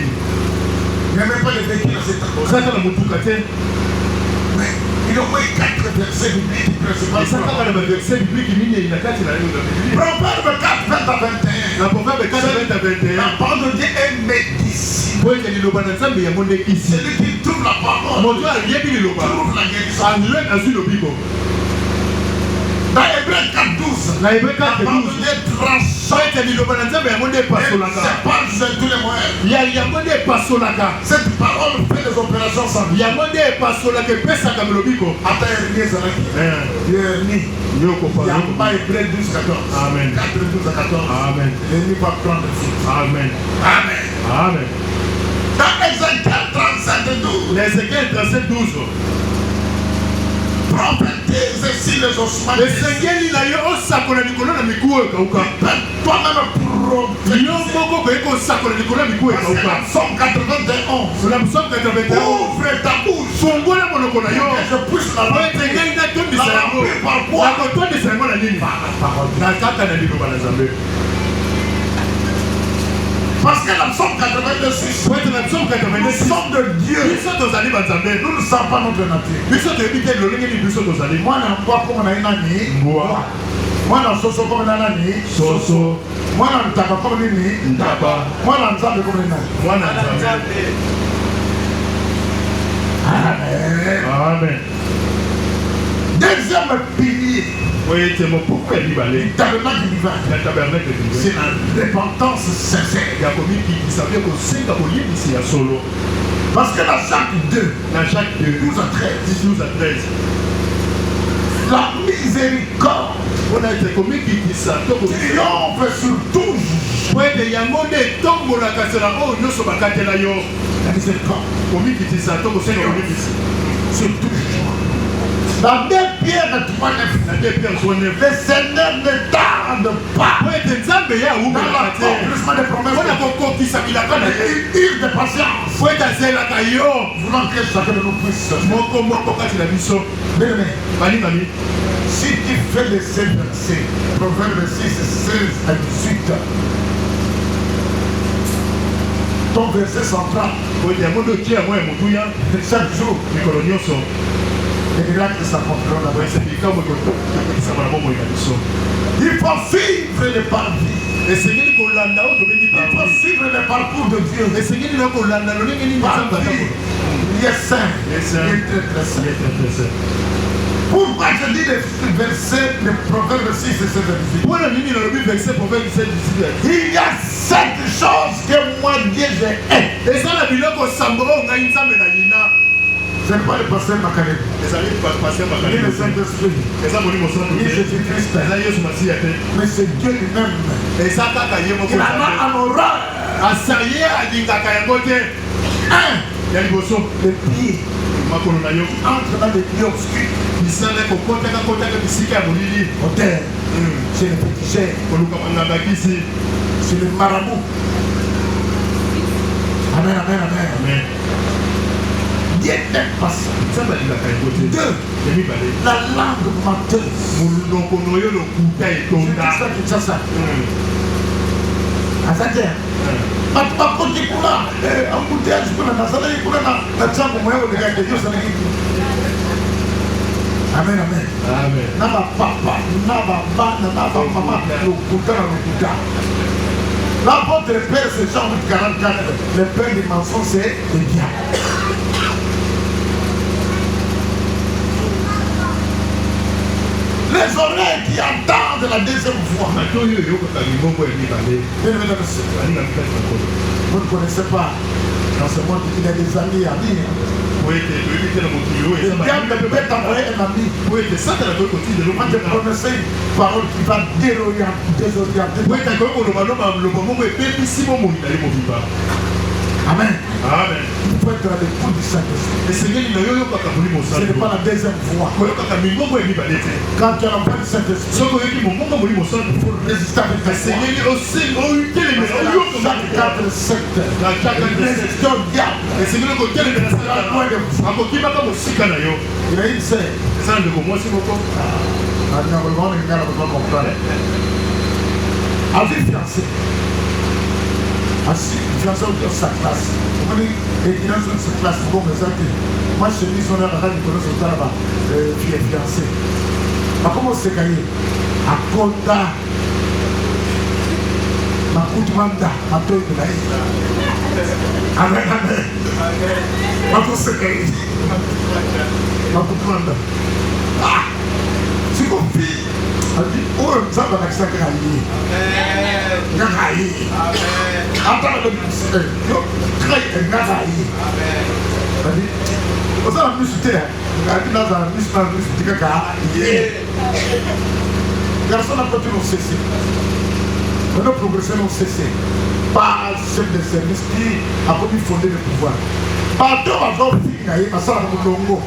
Il n'y a même pas de véhicule à cette heure. ozaka na motuka te Mais il y a au moins 4 versets bibliques principaux. eza kaka na baverse biblike minei na kati na yo na biblia. Proverbe 4, 20 à 21. na proverbe 4:21 La parole de Dieu est médecine. po ete liloba na Nzambe yango nde kisi. Celui qui trouve la parole moto ayebi liloba trouve la guérison. anglais azwi lobiko. Dans Hébreux 4, 12, na Hébreux la parole 4:12 de Dieu tranche. po ete liloba na Nzambe yango nde Elle epasolaka. sépare sur tous les moyens. yango nde epasolaka. Cette parole fait des opérations sans vie. yango nde epasolaka epesaka milobiko. Ata hernie ezalaki. Hernie. yokopa Yamba Hébreux 12, 14. Amen. 4, 12 à 14. Amen. L'ennemi va prendre fuite. Amen. Amen. Amen. Dans Ézéchiel 37, 12. L'ézéchiel 37:12 Prophétise si les ossements. esengeli na yo osakola likolo na miku oyo ekauka. Toi-même prophétise. yo moko okoki kosakola likolo na miku oyo Parce que ekauka. dans Somme 91, na Psaume 81 ouvre ta bouche. fungola monoko na yo Que je puisse la po ete ngai natondisa yango. Par quoi? nakotondisa yango na nini? na kaka na liloba na Nzambe. Parce que dans Somme 82, 6, po ete na Psaume nous 86 sommes de Dieu. biso tozali banzambe. Nous ne sommes pas notre nature. biso toyebi te lolenge nini biso tozali. Moi, je vois comme on a une amie. mbwa Moi, je soso comme on a une amie. soso Moi, je ntaka comme une amie. ntaba Moi, je nzambe comme une amie. mwana Nzambe. Amen. Deuxième pilier po ete mopoko ya mibale du tabernacle divin, ya tabernacle c'est divin la repentance sincère. ya komikitisa mpe kosenga koyebisi ya solo. Parce que dans Jacques 2, na Jacques 2 12 à 13, 12 à 13 la miséricorde mpona ete komikitisa to triomphe sur tout. po ete yango nde etombolaka sela oyo nyonso bakatela yo. La miséricorde komikitisa to kosenga komikisi sur tout. Dans 2 Pierre 3, 9, na 2 Pierre 3:9 le Seigneur ne tarde pas po ete Nzambe ye dans awumelaka te l'accomplissement des mpona promesses. kokokisa bilaka na ye. Il ire de patience, po ete azelaka yo voulant que chacun de nous puisse. moko moko kati na biso. Bien-aimé, balingami si tu fais les 7 versets, Proverbe 6, 16 à 18, ton verset central. Chaque jour, les miracles s'accompliront là-bas. Il faut suivre les parvis. Il faut suivre les parcours de Dieu. Parvis. Il est saint. Il est très saint. Pourquoi je lis les versets, les proverbes 6 et 7 il y a 7 choses que moi Dieu j'ai aimé. Je ne pas le pasteur Makalé. Il est le Saint-Esprit. Il est Jésus-Christ. Mais c'est Dieu lui-même. Il en a en horreur. Le pied entre dans les lieux obscurs. C'est le féticheur. C'est le marabout. Amen, amen, amen. Dieu n'aime pas ça. 2. La langue menteuse. C'est ça. Amen, amen. Naba papa, naba bana, naba mama, l'apôtre Père, c'est Jean 44. Le père des mensonges, c'est le diable. Les oreilles qui entendent la deuxième voix. Vous ne connaissez pas. Dans ce monde, il y a des amis à lire. Le diable peut t'envoyer un ami. Moi, je prononce une parole qui va désorienter. Amen. Amen. Il faut être à l'écoute du Saint-Esprit. Ce n'est pas la deuxième fois. Quand tu as la voix du Saint-Esprit, il faut résister avec ta foi. Jacques 4, 7. Résistez au diable. Il a une sœur. Avec fiancé. Assis, fiancé dans sa classe. Et il a dans sa classe, bon, mais ça, moi je dis son heure à la connaissance de là-bas, fiancé. Mais comment c'est gagné? À Konda, ma Koutmanda, ma toy de la Amen, amen. Ma comment c'est gagné? Ma Koutmanda. Ah! C'est comme fille. Elle dit, oh, ça va avec ça qu'il y a lié. Amen. Attends, le ministère. Yo, crée un navaï. Elle dit, vous avez la musique. Elle dit, dans la musique, garçon n'a pas toujours cessé. Mais nos progressions n'ont cessé. Par chef de service qui a commis fonder le pouvoir. Pardon, avant de finir, ma soeur a mon longo.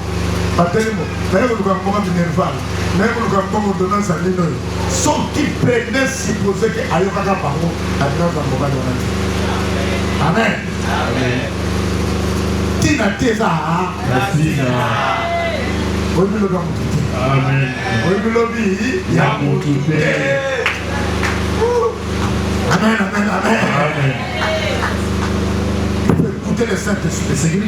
Pardonnez-moi, mais vous avez un moment de nerval. Mais vous avez un moment de donner sa ligne. Sauf qui prenaient supposer que Ayokaga Paro a bien dans le moment de Amen. Amen. Tina Teza. Oui, le gars Amen. Oui, le lobby. Yamoutoute. Amen, amen, amen. Amen. Écoutez le Saint-Esprit.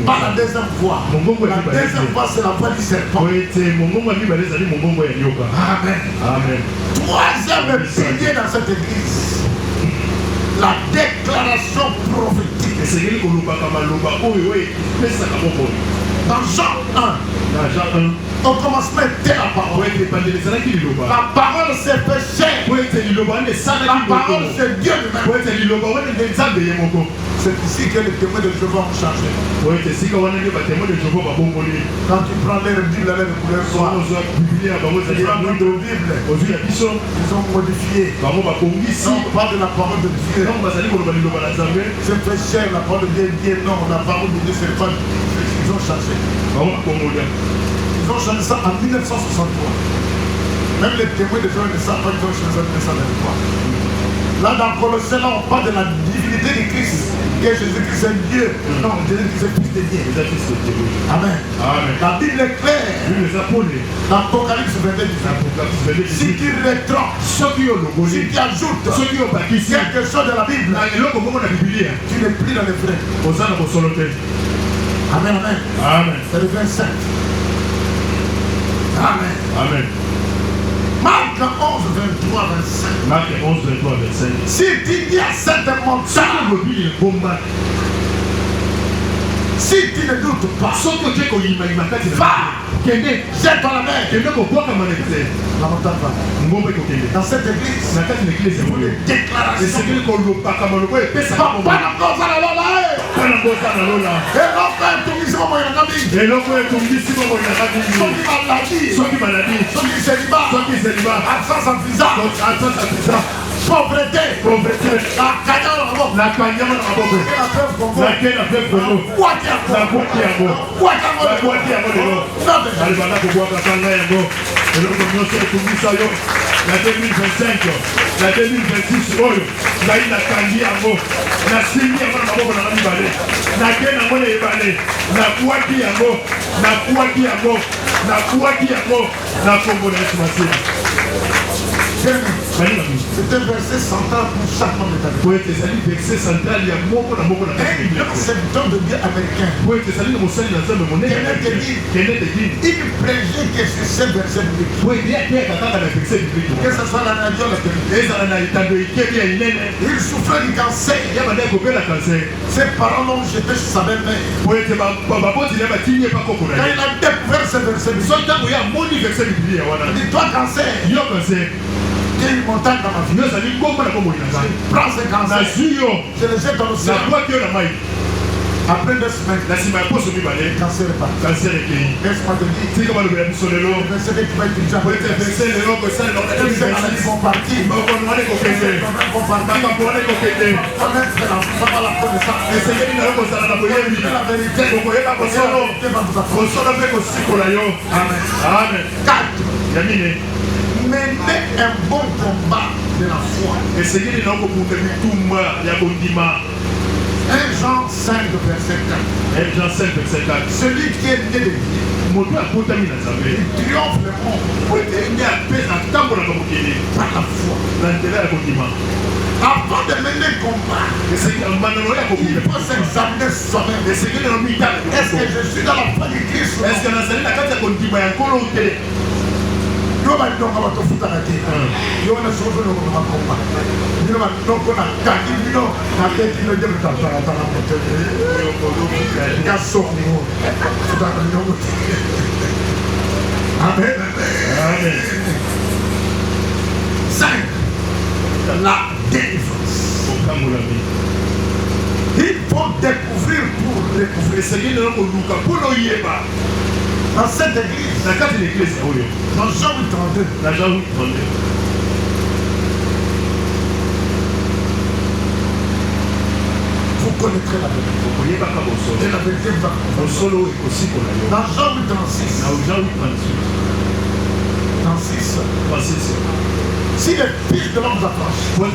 Pas la deuxième fois. La deuxième fois, c'est la voix du serpent. Amen. Amen. Troisième pilier dans cette église. La déclaration prophétique. Dans Jean 1. Au commencement était la parole. La parole s'est fait chair. La parole c'est Dieu lui-même. C'est ici que les témoins de Jéhovah ont changé. Quand tu prends l'air Bible, l'air de couleur soir, tu prends notre Bible, ils ont modifié. Non, pas de la parole de Dieu. C'est fait chair, la parole de Dieu. Non, la parole de Dieu, c'est pas. Ils ont changé. Ils ont changé ça en 1963. Même les témoins de Jéhovah ne savent pas qu'ils ont choisi de ça avec toi. Là, dans Colossiens, là, on parle de la divinité de Christ. Que Jésus-Christ est Dieu. Non, Jésus-Christ est fils de Dieu. Amen. Amen. La Bible est claire. Dans Apocalypse 22, si tu retraites, si tu ajoutes quelque chose de la Bible, tu n'es plus dans les vrais. Amen, amen. Amen. C'est le 25. Amen. Amen. Marc 11, 23, 25. Marc 11, 23, 25. Si tu dis à cette montagne, si tu ne doutes pas, va, jette-toi la mer. La montagne va. Dans cette église, il faut des déclarations. Pauvreté, la kanyama na maboko, la fleuve Congo, la boîte la 2025, la 2026, la kandi yango, la simi yango na maboko na mibale, na ke na mona ebale, na kuaki yango, na Congo na Yesu. C'est un verset central pour chaque membre de ta vie. Un serviteur de Dieu américain, il prêchait que c'est ce verset biblique. Que ce soit la radio, la télévision. Il souffrait du cancer. Ses parents l'ont jeté sur sa belle-mère. Quand il a découvert ce verset biblique, il dit, toi cancer, il y a une montagne dans ma vie. Je prends ce cancer, je le jette dans l'océan. Après 2 semaines, le cancer est parti. Laisse-moi te dire, le verset qui va utiliser après le verset, ils vont partir. Ils vont mener un bon combat de la foi. 1 Jean 5, verset 4. Celui qui est né de Dieu, il triomphe le monde par la foi. Avant de mener le combat, il faut s'examiner soi-même. Est-ce que je suis dans la foi du Christ? Yo ba ndonga ba tofuta na te. Yo na sozo no ko makomba. Yo ba ndongo na kaki bino na te kilo de ta ta na pote. Yo ko do ka so ni ho. Futa na ndongo. Amen. Amen. 5. La délivrance. Il faut découvrir pour découvrir. Dans cette église, dans Jean 8, 32, vous connaîtrez la vérité. Et la vérité va. Dans Jean 8, 36, si le Fils de l'homme vous approche, vous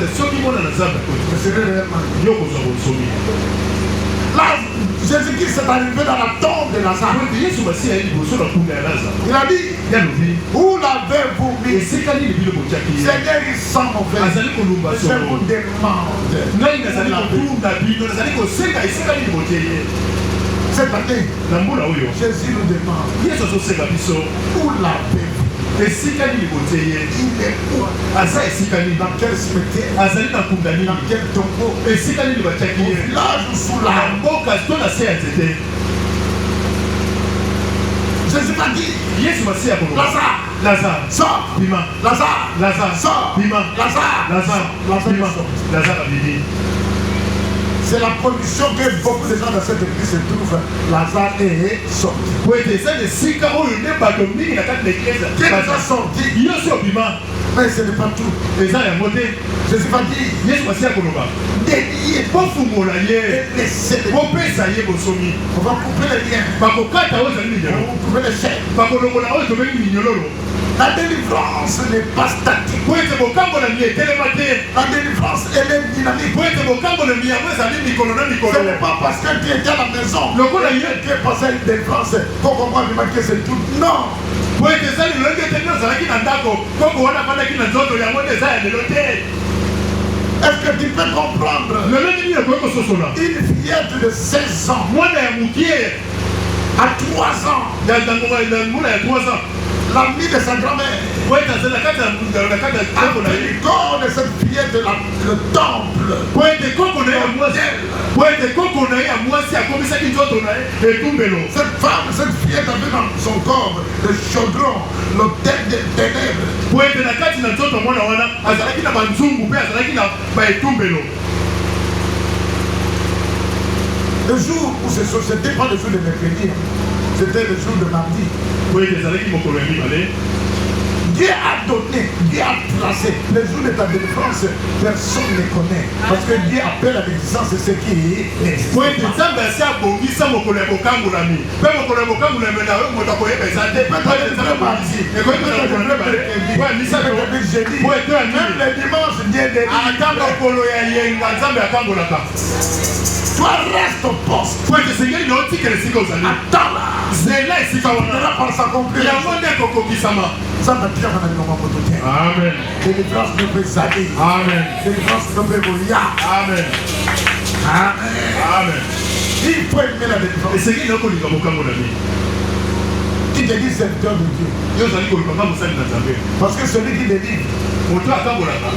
serez réellement. Là, Jésus-Christ est arrivé dans la tombe de Lazare. Il a dit, où l'avez-vous mis? Seigneur, il sent mauvais. Je vous demande. Cette année, Jésus nous demande, où l'avez-vous? Il est où? Dans quel cimetière? Dans quel tombeau? Au village ou sous l'arbre? Jésus m'a dit, Lazare, sors. Lazare, sors. Lazare. C'est la condition que beaucoup de gens dans cette église se trouvent. Lazare est sorti. Qui est déjà sorti? Mais ce n'est pas tout. Jésus va dire, déliez, on va couper les liens, on va couper les chaînes. La délivrance n'est pas statique. La délivrance, elle est dynamique. Ce n'est pas parce que tu étais à la maison que tu es passé à une délivrance. Pourquoi moi je manquais c'est tout? Non. Est-ce que tu peux comprendre? Une fillette de 16 ans à 3 ans, l'ami de sa grand-mère, après le corps de cette fillette, le temple, cette femme, cette fillette avait dans son corps le chaudron, l'autel des ténèbres. Le jour où ce n'était pas le jour de mercredi, c'était le jour de mardi. Dieu a donné, Dieu a placé. Les jours de ta délivrance, personne ne les connaît. Parce que Dieu appelle à l'existence ce qui est. Même les dimanches, Dieu toi reste au poste. Attends là. Par sa Amen. Délivrance de Bézali. Amen. Délivrance de Béboya. Amen. Amen. Amen. Il faut aimer la délivrance. Tu te dis serviteur de Dieu. Parce que celui qui délivre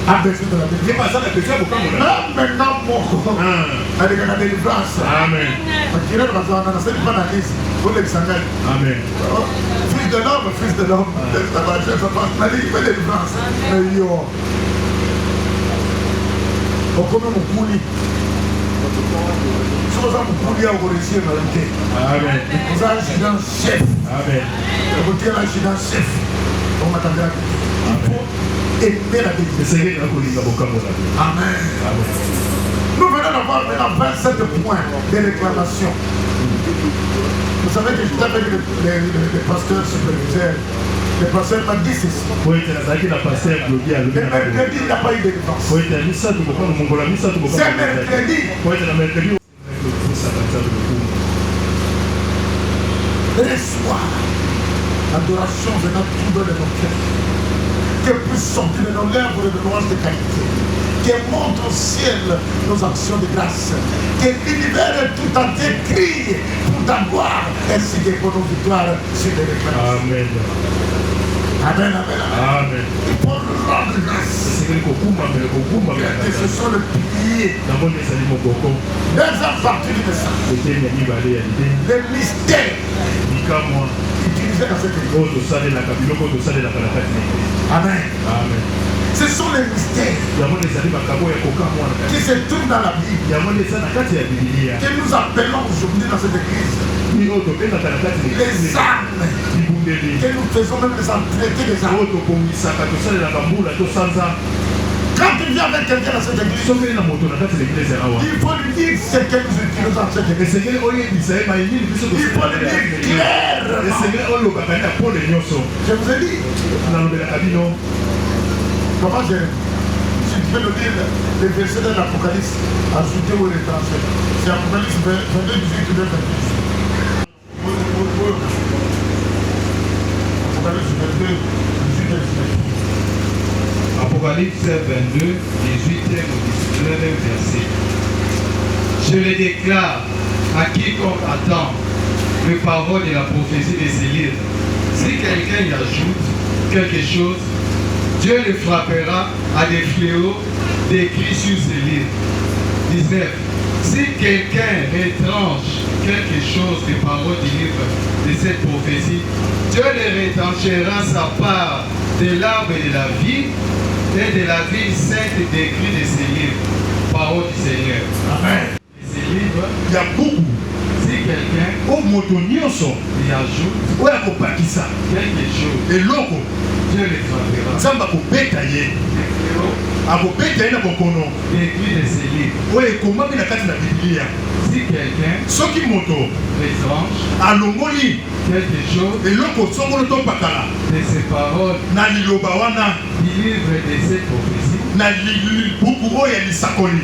a besoin de la délivrance. Maintenant, avec la délivrance. Amen. Amen. Fils de l'homme, fils de l'homme. La délivrance. On connaît mon coulis. Amen. Vous avez un adjudant chef. Amen. Vous avez un adjudant chef. Il faut aimer la délivrance. Amen. Nous venons d'avoir maintenant 27 points de réclamation. Vous savez que j'étais avec les pasteurs superviseurs. Le pasteur m'a dit ceci. Le mercredi, il n'a pas eu de délivrance. C'est mercredi. Reçois l'adoration venant tout de nos cœurs. Que puisse sortir de nos lèvres de louanges de qualité. Que monte au ciel nos actions de grâce. Que l'univers tout entier crie pour ta gloire ainsi que pour nos victoires sur les réclamations. Amen. Amen, amen, amen. Il faut rendre grâce. Ce sont les piliers. Deuxième partie du message. Les mystères utilisés dans cette église. Amen. Amen. Ce sont les mystères qui se trouvent dans la Bible, que nous appelons aujourd'hui dans cette église les armes, que nous faisons même les entraités des armes. Quand tu viens avec quelqu'un dans cette église, il faut lui dire ce que nous utilisons dans cette église. Il faut lui dire clairement. Je vous ai dit. Comment si tu peux nous dire les versets de l'Apocalypse, ajouter ou les transfert. C'est Apocalypse 22, 18 ou 22. Apocalypse 22, 18 et 19. Apocalypse 22, 18e au 19e verset. Je le déclare à quiconque attend les paroles de la prophétie de ces livres. Si quelqu'un y ajoute quelque chose, Dieu le frappera à des fléaux décrits sur ces livres. 19. Si quelqu'un retranche quelque chose des paroles du livre de cette prophétie, Dieu le retranchera sa part de l'arbre de la vie et de la vie sainte décrite de ces livres. Parole du Seigneur. Amen. Ces livres, il y a beaucoup. Si quelqu'un y ajoute quelque chose, Dieu le frappera. akobeta ye na bokono d'écrit de ces livres. oyo ekomami na kati na biblia. Si quelqu'un soki moto retranche alongoli quelque chose eloko songolo to pakala de ces paroles na liloba wana du livre de ces prophéties, na buku oyo ya lisakoli,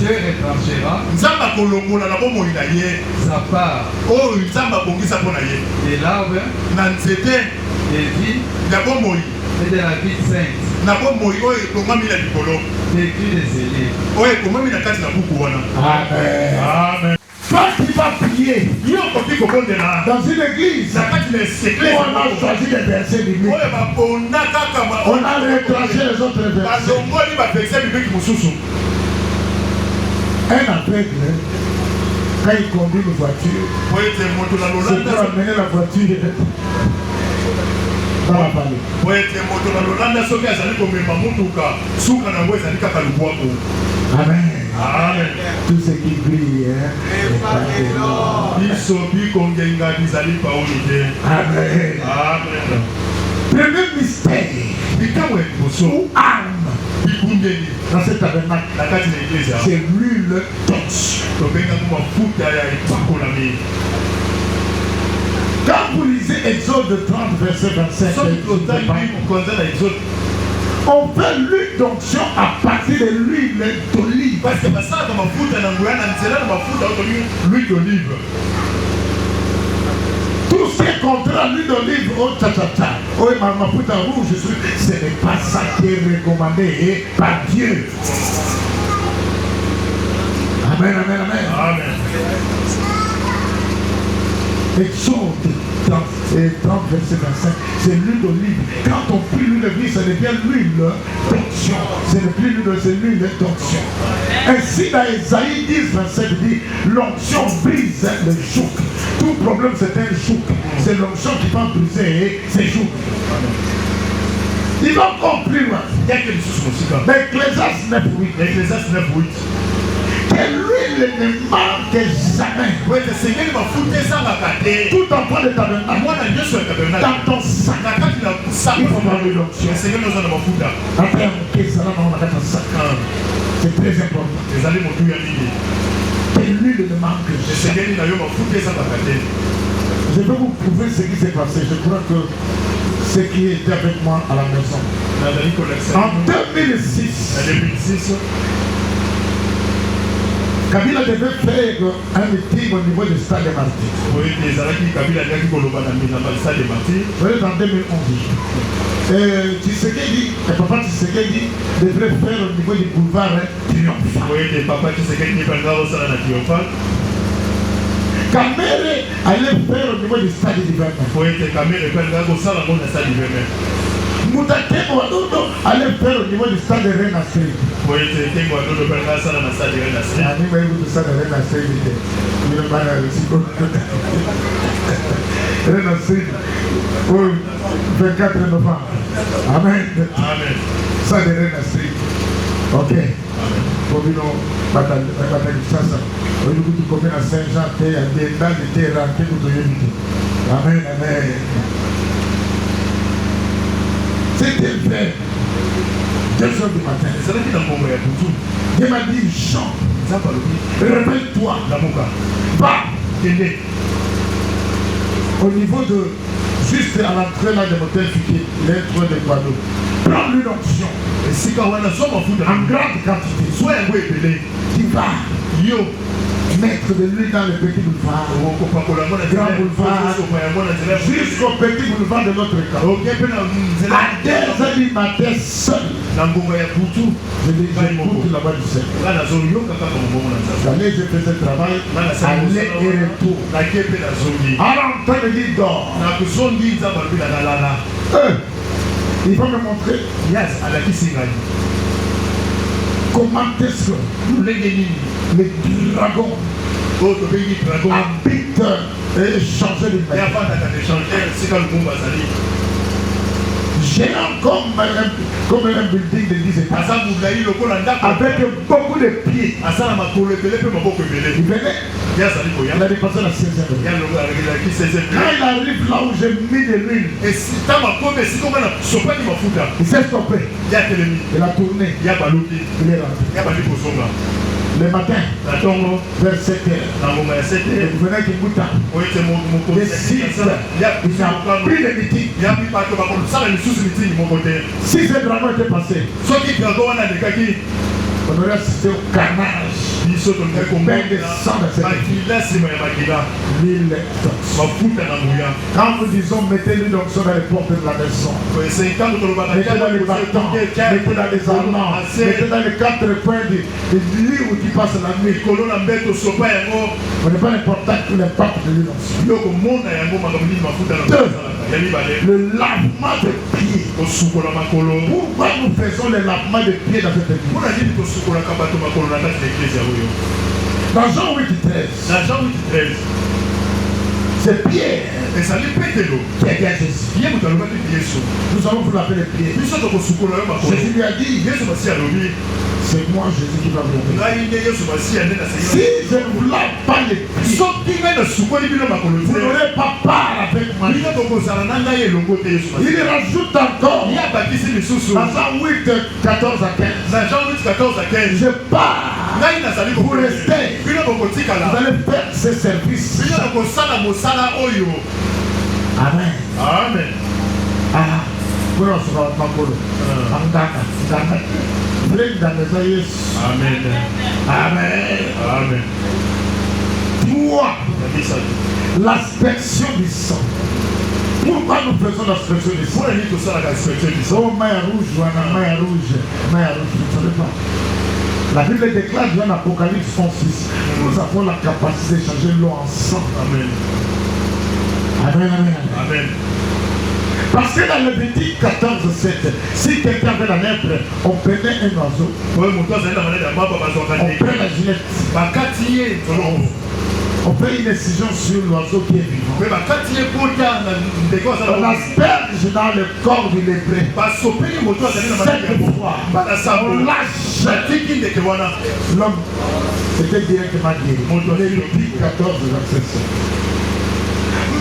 Dieu retranchera nzambe akolongola na bomoi na ye sa part oyo nzambe abongisa mpo na ye de l'arbre na nzete de vie ya bomoi et de la vie sainte, na bomoi oyo ekomami na likolo d'écrit de ces livres. oyo ekomami na kati na buku wana. Amen. Amen. Toi qui vas prier yo okoki kobondela dans une église na kati na où on a eklesi choisi des versets bibliques, oyo babonda kaka on a retranché les autres versets. balongoli baverse biblike mosusu. Un aveugle, quand il conduit une voiture, po ete moto na c'est pour lolanda amener la voiture dans la vallée. po ete moto na lolanda soki azali komema motuka suka nango ezali kaka lubwaku. Amen. Amen. Tout ce qui brille, hein, biso bikongenga bizali pauli te. Amen. Amen. Premier mystère bikamwe liboso ou âme bibundeli dans cet tabernacle, na kati na eglise c'est l'huile d'onction. tobengaki mafuta ya epakolami. Quand vous lisez Exode 30, verset 25, soki totali mokonza na exode on fait l'huile d'onction à partir de l'huile d'olive. parce que basalaka mafuta na nguya na nzela na mafuta oyo tolingi l'huile d'olive. Tout ce qui est contraire à l'huile d'olive, oh tcha-tcha-tcha, oh ma mafuta rouge, ce n'est pas ça qui est recommandé par Dieu. Amen, amen, amen. Amen. Exode 30, verset 25, c'est l'huile d'olive. Quand on prie l'huile d'olive, ce n'est bien l'huile d'onction. Ce n'est plus l'huile d'olive, c'est l'huile d'onction. Ainsi, dans Isaïe 10, 27, il dit, l'onction brise le joug. Tout problème, c'est un joug. C'est l'onction qui va briser ces jougs. Il va encore plus loin. yake lisusu mosika Mais Ecclésiaste 9, 8. na eklesiaste 9:8 Que l'huile ne manque jamais. po ete esengeli mafuta ezangaka te Tout enfant de tabernacle, mwana nyonso ya tabernacle dans ton sac, na kati na il faut avoir l'huile d'onction. esengeli oza na mafuta. Après, on peut ça là dans la sac. C'est très important. ezali motu ya mingi Que l'huile ne manque jamais. esengeli na yo mafuta ezangaka te. Je vais vous prouver ce qui s'est passé. Je crois que ce qui était avec moi à la maison. nazali kolakisa En na 2006, 2006 Kabila devait faire un meeting au niveau du stade de Martyrs. po ete ezalaki kabila aliaki koloba na stade de martyr. Vous voyez, en 2011. Tshisekedi, le papa Tshisekedi devrait faire au niveau du boulevard Triomphe. po ete papa Tshisekedi ebanga osala na triomphal. Kamere allait faire au niveau du stade d'hiver. po ete kamere ebanga kosala ngo na stade d'hiver. Moutakemo Wadodo allait faire au niveau du stade de Rennes Street. po ete ntengo adodo ebanga asala na stade de Rennes Street. Ani mai du stade de Rennes Street. Il est bana le siko. Rennes Street. Au 24 novembre. Amen. Amen. Stade de Rennes Street. Ok. Bobino batali sasa. Oyo kutu komena Saint-Jean te ya denda de terre ke kutu yebite. Amen, amen. C'était vrai. 2 heures du matin. ezalaki na ngongo ya butu Dieu m'a dit, Jean, nzambe alobi réveille-toi, lamuka va kende au niveau de, juste à l'entrée là de l'hôtel Fiki, l'être de Guadeloupe. Prends l'une onction esika wana zwa mafuta en grande quantité. zwa yango ebele Tu vas yo mettre de l'huile dans le petit boulevard, okopakola yango na Grand boulevard. okopa yango na nzela jusqu'au petit boulevard de l'autre camp. oke mpe na nzela À 2 heures du matin seul, na ngongo ya butu je dis, j'écoute la voix du Seigneur. nga nazoyoka kaka momongo na nzambe J'allais, je faisais le travail, nga nasala aller et retour. nake mpe nazongi En rentrant, je dis, dors. nakozongi nzambe alobi na nalala Il va me montrer yas alakisi ngai comment est-ce que ndenge nini les dragons oyo tobengi dragon habitent et changent de manière. yafandaka d'échanger esika lumumba azali Géant comme un building de 10 étages. aza molai lokola ndako Avec beaucoup de pieds. aza na makolo ebele mpe maboko Il ebele venait Il a dépassé la 16e. Quand il arrive là où j'ai mis de l'huile, il s'est stoppé. Il a tourné. Il est rentré. Le matin, vers 7h, vous venez à Kimbuta, les 6, il n'y a plus de meeting. 6 heures vraiment étaient passées. On aurait assisté au carnage. Combien de sang dans cette l'huile d'onction. Quand nous disons mettez l'huile d'onction dans les portes de la maison, mettez dans les bâtons, mettez dans les allemands, mettez dans les 4 coins du lit où tu passes la nuit. On n'est pas important que les papes de l'huile d'onction. Le lavement de pieds. Pourquoi nous faisons le lavement de pieds dans cette église? Dans Jean 8:13, c'est Pierre qui a dit à Jésus. Nous allons vous laver les pieds. Jésus lui a dit, c'est moi Jésus qui va vous laver. Si je ne vous lave pas les pieds, vous n'aurez pas part avec moi. Il rajoute encore dans Jean 8:14-15. Je pars. Vous restez. Vous allez faire ce service. Amen. Amen. Ah, vous n'en serez pas pour Amen. Amen. Amen. 3. L'aspersion du sang. Pourquoi nous faisons l'aspersion du sang? Oh, main rouge, main rouge, vous ne savez pas. La Bible déclare dans l'Apocalypse 106, nous avons la capacité d'échanger l'eau en sang. Amen. Amen, amen, Amen. Parce que dans le Lévitique 14:7, si quelqu'un avait la lèpre, on prenait un oiseau, on prend la gilette, on fait une incision sur l'oiseau qui est vivant. On asperge dans le corps du lépreux. 7 fois, on lâche. L'homme était directement guéri. Lévitique 14:7.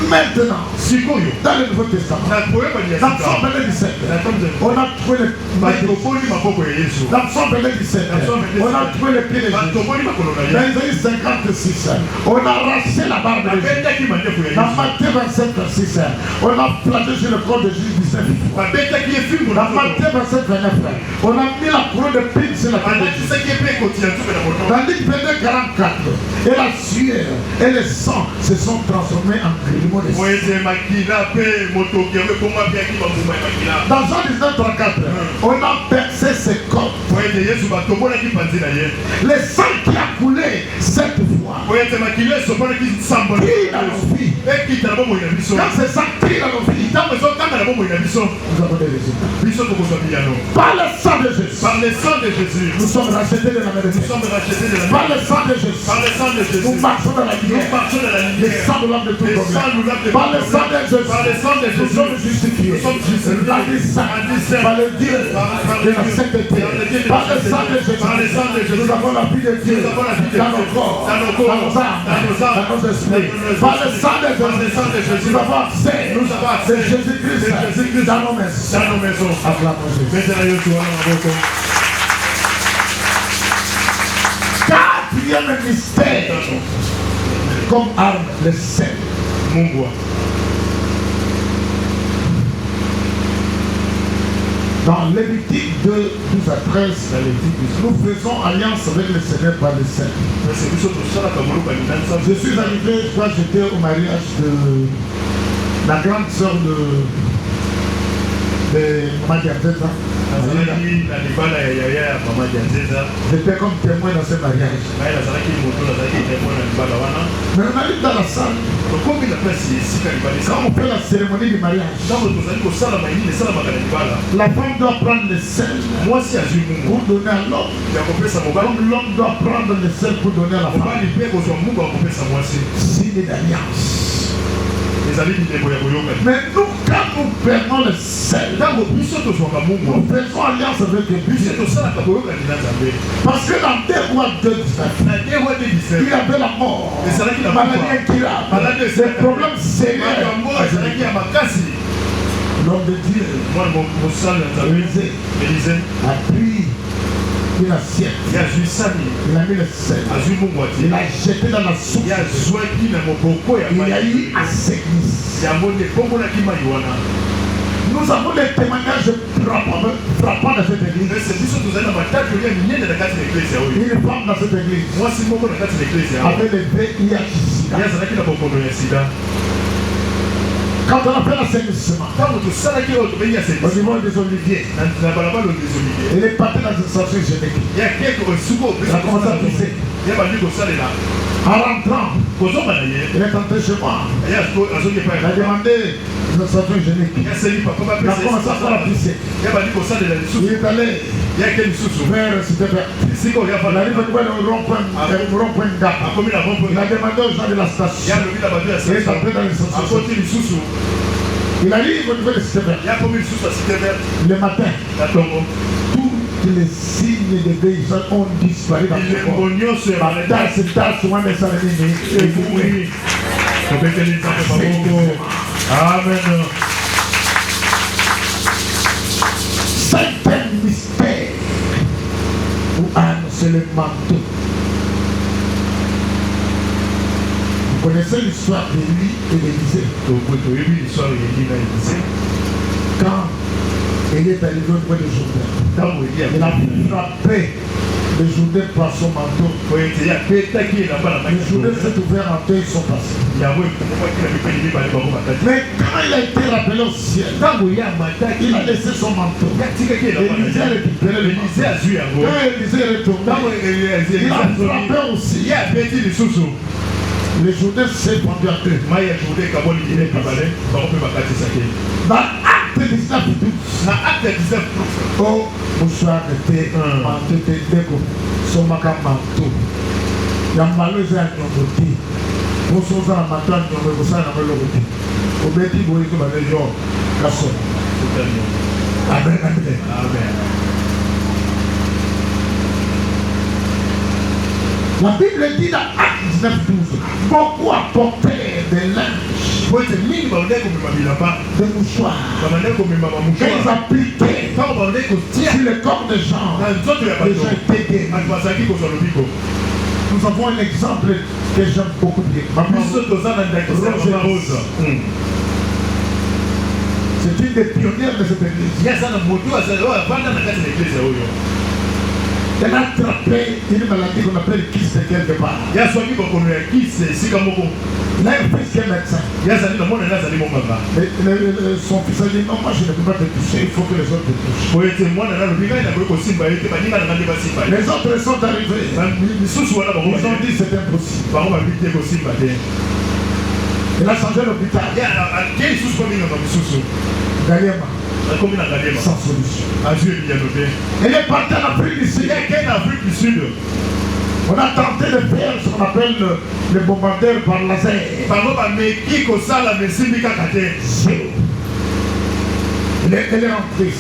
Maintenant, dans le Nouveau Testament, dans Psaume 17, on a trouvé le dans Psaume 17, on a trouvé le pied de Jésus. Dans Isaïe 56, on a arraché la barbe de Jésus. Dans Matthieu 27:6, on a planté sur le corps de Jésus 19 fois. Dans Matthieu 27:29, on a mis la couronne de pine sur la tête de Jésus. Dans Luc 22:44, et la sueur et le sang se sont transformés en grumeaux. Dans Jean 19:34, on a percé ses corps. Le sang qui a coulé 7 fois crie dans nos vies. Quand ce sang crie dans nos vies, nous avons des résultats. Par le sang de Jésus, nous sommes rachetés de la malédiction. Par le sang de Jésus, nous marchons dans la lumière. Le sang de l'homme de tout problème. Par le sang de Jésus, nous sommes justifiés. La vie par le Dieu de la sainteté. Par le sang de Jésus, nous avons la vie de Dieu dans nos corps, dans nos âmes, dans nos esprits. Par le sang de Jésus, nous avons accès de Jésus-Christ dans nos maisons. Acclamons Jésus. 4e mystère, comme arme, le sel. Dans Lévitique 2:12-13, nous faisons alliance avec le Seigneur par le sel. Je suis arrivé, je crois que j'étais au mariage de la grande sœur de Maman Diazeza. J'étais comme témoin dans ce mariage. Mais on arrive dans la salle. Quand on fait la cérémonie du mariage, la femme doit prendre le sel pour donner à l'homme. Comme l'homme doit prendre le sel pour donner à la femme. Signe d'alliance. Mais nous, quand nous perdons le sel, nous faisons alliance avec Dieu. Parce que dans 2 rois 2:19, il y avait la mort, maladie incurable, des problèmes sérieux. L'homme de Dieu, Élisée, a pris une assiette, il a mis le sel, il a jeté dans la soupe, il y a eu assainissement. Nous avons des témoignages frappants dans cette église. Une femme dans cette église avait le VIH-Sida. Quand on a fait l'assainissement au niveau des oliviers, elle est partie dans une station hygiénique. Elle a commencé à pisser. En rentrant, elle est entrée chez moi. Elle a demandé une station hygiénique. Elle a commencé à faire la pisser. Il est allé vers Cité Verte. Il arrive au rond-point Gap. Il a demandé aux gens de la station. Il est entré dans une station. Il arrive au niveau de Cité Verte. Le matin, tous les signes de VIH ont disparu dans le corps. Amen. Certains mystères ou annoncer le manteau. Vous connaissez l'histoire d'Élie et d'Élisée. Quand Élie est arrivé au niveau de Jourdain, il a frappé le Jourdain par son manteau. Le Jourdain s'est ouvert en deux, ils sont passés. Mais quand il a été rappelé au ciel, il a laissé son manteau. Élisée a récupéré le manteau. Quand Élisée est retourné, il a frappé aussi. Le Jourdain s'est pendu à deux. Dans acte 19, oh, bonsoir, était manteau de déco, son maca manteau. Il y a malheureusement un côté. Pour son ans, manteau, il y a un ça dans le côté. Au béti, vous voyez que les gens, garçon. Amen, amen. La Bible dit dans Acte 19:12, beaucoup apportèrent des linges, des mouchoirs, qu'ils appliquaient sur le corps des gens. Les gens étaient guéris. Nous avons un exemple que j'aime beaucoup bien. C'est une des pionnières de cette église. Elle a attrapé une maladie qu'on appelle kyste quelque part. Il a fait un médecin. Son fils a dit non, moi je ne peux pas te toucher, il faut que les autres te touchent. Les autres sont arrivés. Ils ont dit c'est impossible. Il a changé l'hôpital. Galiema. Sans solution. Elle est partie en Afrique du Sud. On a tenté de faire ce qu'on appelle le bombardeur par laser. Elle est rentrée.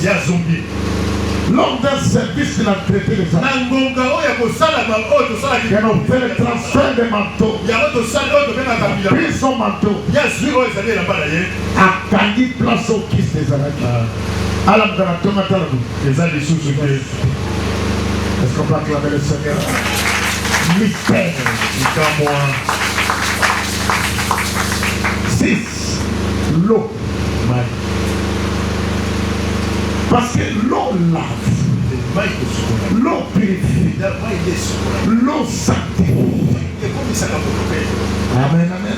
Lors d'un service qu'il a traité les gens, ils ont fait le transfert des manteaux. Pris son manteau. A gagné place au kiss des Arabes. Est-ce qu'on peut acclamer le Seigneur? Mystère. 6. L'eau. Parce que l'eau lave, l'eau purifie, l'eau sanctifie. Amen, amen.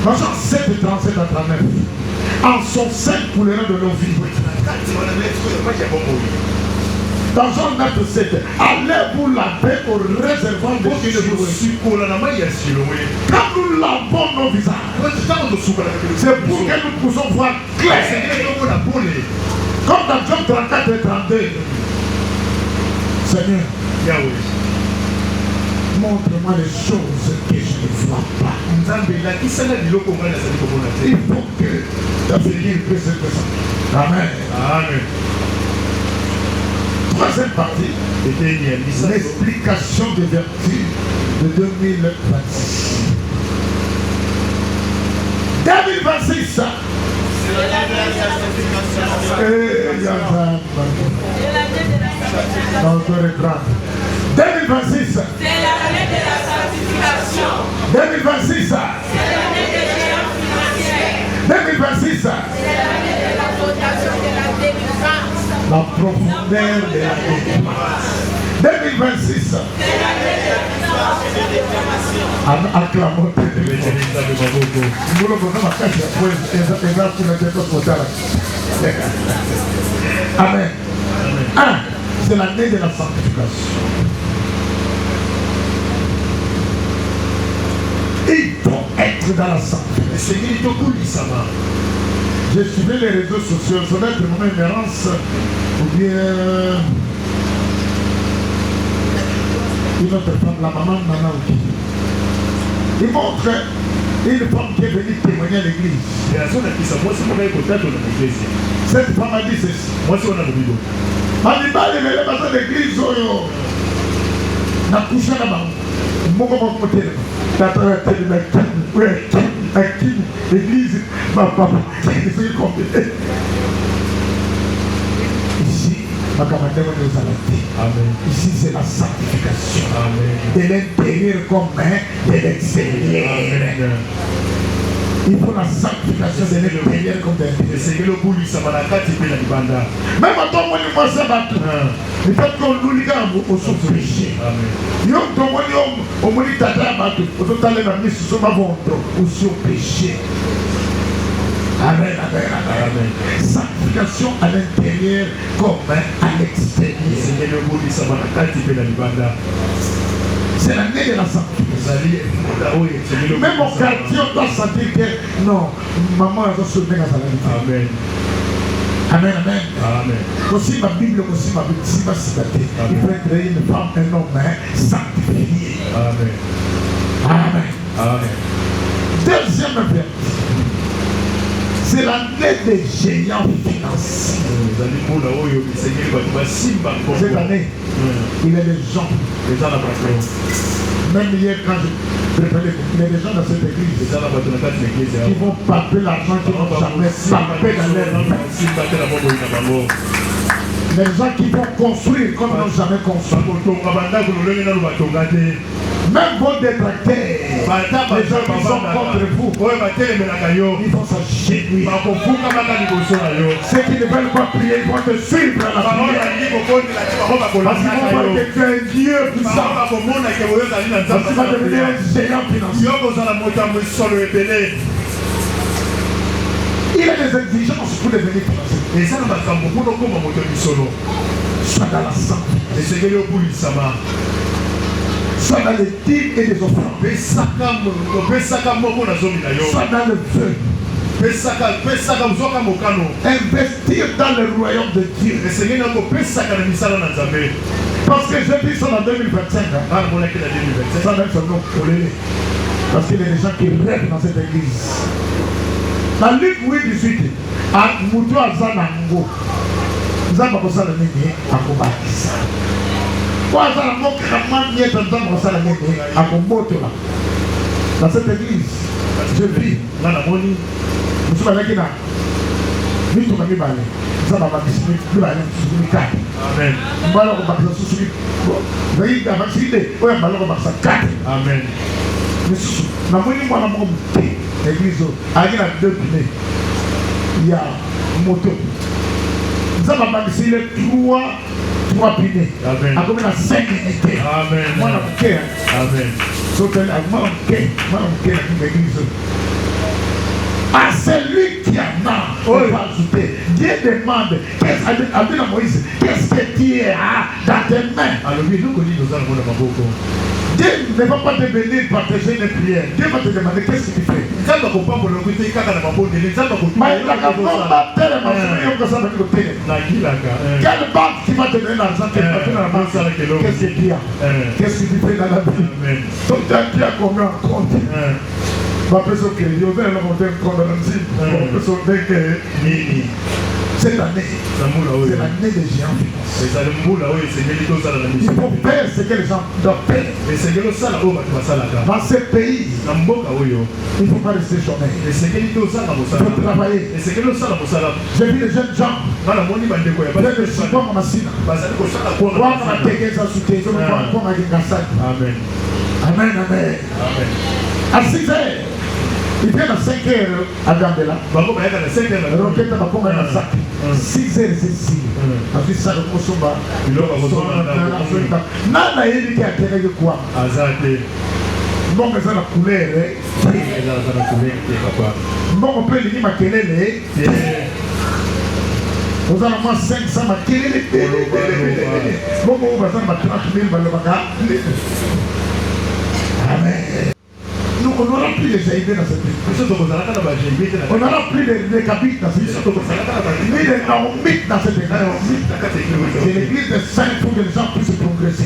Dans Jean 7, 37 à 39, en son sein coulera de l'eau vive. Dans Jean 9, 7, allez vous laver au réservoir de Siloé. Quand nous lavons nos visages, c'est pour que nous puissions voir clair. Comme dans Jean 34 et 32. Seigneur, montre-moi les choses que je ne vois pas. Il faut que l'avenir puisse être ça. Amen. Amen. Troisième partie, l'explication des vertus de 2026. 2026, C'est l'année de la sanctification. 2026, C'est l'année des géants financières. 2026, C'est l'année de la fondation de la délivrance. la profondeur de la délivrance. 2026, C'est l'année de la puissance et de la déclamation. acclamons Amen. Un, c'est l'année de la sanctification. Il faut être dans la sanctification. J'ai suivi les réseaux sociaux, ça doit être mon émérance ou bien une autre femme, la maman Nana Oki. Il montre une femme qui est venue témoigner à l'église. Cette femme a dit ceci. Malibali mele basa l'église oyo. Na kusha na bango. Moko moko motele. Tata ya tele na kini. L'église papa. C'est comme ici, ma camarade nous a dit. Ici c'est la sanctification. De l'intérieur comme de l'extérieur. Il faut la sanctification de l'intérieur comme de l'extérieur. Même à toi, moi, je pense à tout. Il faut qu'on nous ligue au sous-péché. Il faut qu'on nous ligue au sous-péché. Amen, amen, amen. Sanctification à l'intérieur comme à l'extérieur. C'est l'année de la sanctification. Même au quartier, on doit sentir que non, maman a sauvé la vie. Amen. Amen, amen. Amen. Aussi ma Bible, aussi ma Bible, si ma cité. Il faut être une femme, un homme sanctifié. Amen. Amen. Amen. Deuxième verset. C'est l'année des géants financiers. Cette année, il y a des gens. Même hier, quand je préparais, il y a des gens dans cette église qui vont paper l'argent qui n'ont jamais papé dans leur vie. Les gens qui vont construire comme ils n'ont jamais construit. Même vos détracteurs, les gens qui sont contre vous, ils vont s'agenouiller. Ceux qui ne veulent pas prier, ils vont te suivre à la prière. Parce qu'ils vont voir que tu es un Dieu puissant. Parce que tu vas devenir un géant financier. Il y a des exigences pour devenir financier. Soit dans la santé. Soit dans les dîmes et les offrandes. Soit dans le feu. Investir dans le royaume de Dieu. Parce que je dis ça en 2025. Ça va être nom pour les. Parce qu'il y a des gens qui rêvent dans cette église. La Luc 8:18. À Moutou Azanango. Nous avons pensé à l'année à Koubakis. Dans cette église, je vis. Nous sommes allés là. Nous sommes allés là. Nous sommes allés Amen. Il y a moto. Nous avons bâti les trois pinés. Amen. À combien de 5 unités. Amen. Moi, on Amen. À celui qui en a, on va ajouter. Dieu demande, qu'est-ce Moïse, qu'est-ce que tu as dans tes mains? Alors, lui, nous connaissons. Dieu ne va pas te bénir partager les prières. Dieu va te demander qu'est-ce que tu fais. Quelle banque qui va te donner l'argent? Qu'est-ce c'est bien. Qu'est-ce que tu fais dans la vie? Donc tu as combien en compte? Ma personne qui est là, on va faire comme cette année, c'est l'année des géants financiers. Il faut faire ce que les gens doivent faire. Dans ce pays, il ne faut pas rester chômé. Il faut travailler. J'ai vu les jeunes gens. Amen, amen. À 6 heures. Il vient à 5 heures à Gambela. Roquette à Bakonga na sac. 6 heures c'est ici. Parce que ça le Kosomba. Nana yeli qui a tenu quoi? Azate. Bon mais ça la couleur. Bon on peut lui makelele. Vous avez moins 500 makelele. Bon on va faire 30 000 balabaka. Amen. Nous, on n'aura plus les jaïbés dans cette église. On n'aura plus les kabites dans cette église. Ni les naomites dans cette église. C'est l'église des saints pour que les gens puissent progresser.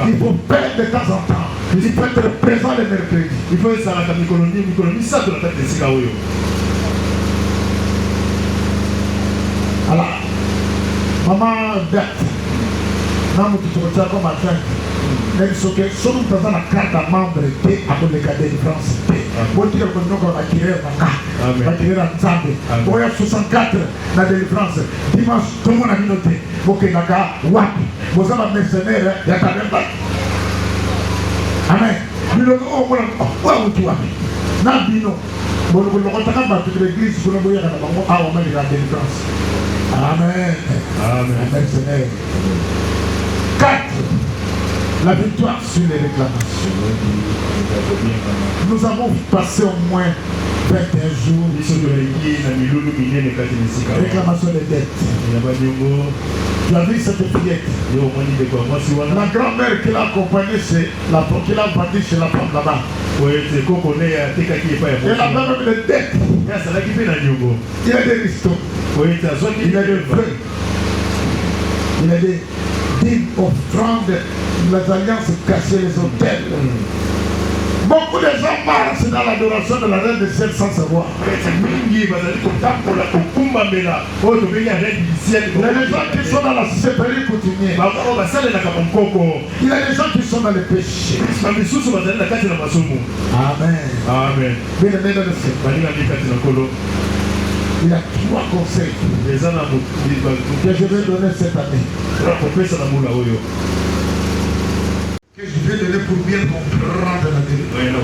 Il faut faire de temps en temps. Il faut être présent les mercredis. Il faut être à la colonie. Alors, maman Berthe, maman tu te retiens comme matin. Même ce que sono dans la carte à membre et à le cadet de France. Bon dire que nous avons acquis un Boya 64 la délivrance. Dimanche, tout le monde a noté. Ok, Naka, Wapi. Vous avez un mercenaire, il y a quand même pas. Amen. Nous avons au moins un Wapi. Nabino. Bon, nous avons battu l'église pour nous voyer à la délivrance. Amen. Amen. Mercenaire. 4. La victoire sur les réclamations. Nous avons passé au moins 21 jours sur réclamation des dettes. Tu as vu cette fillette? La grand-mère qui l'a accompagnée, c'est la qui l'a bâtie chez la femme là-bas. Elle a même des dettes. Il y a des restos. Il y a des vœux. Il y a des dîmes, offrandes, les alliances cachées, les hôtels. Beaucoup de gens marchent dans l'adoration de la reine des ciels sans savoir. Il y a des gens qui sont dans la séparation coutumière. Il y a des gens qui sont dans les péchés. Amen. Amen. Bien aimé dans le Seigneur. Il y a 3 conseils que je vais donner cette année. Que je vais donner pour bien comprendre la vérité.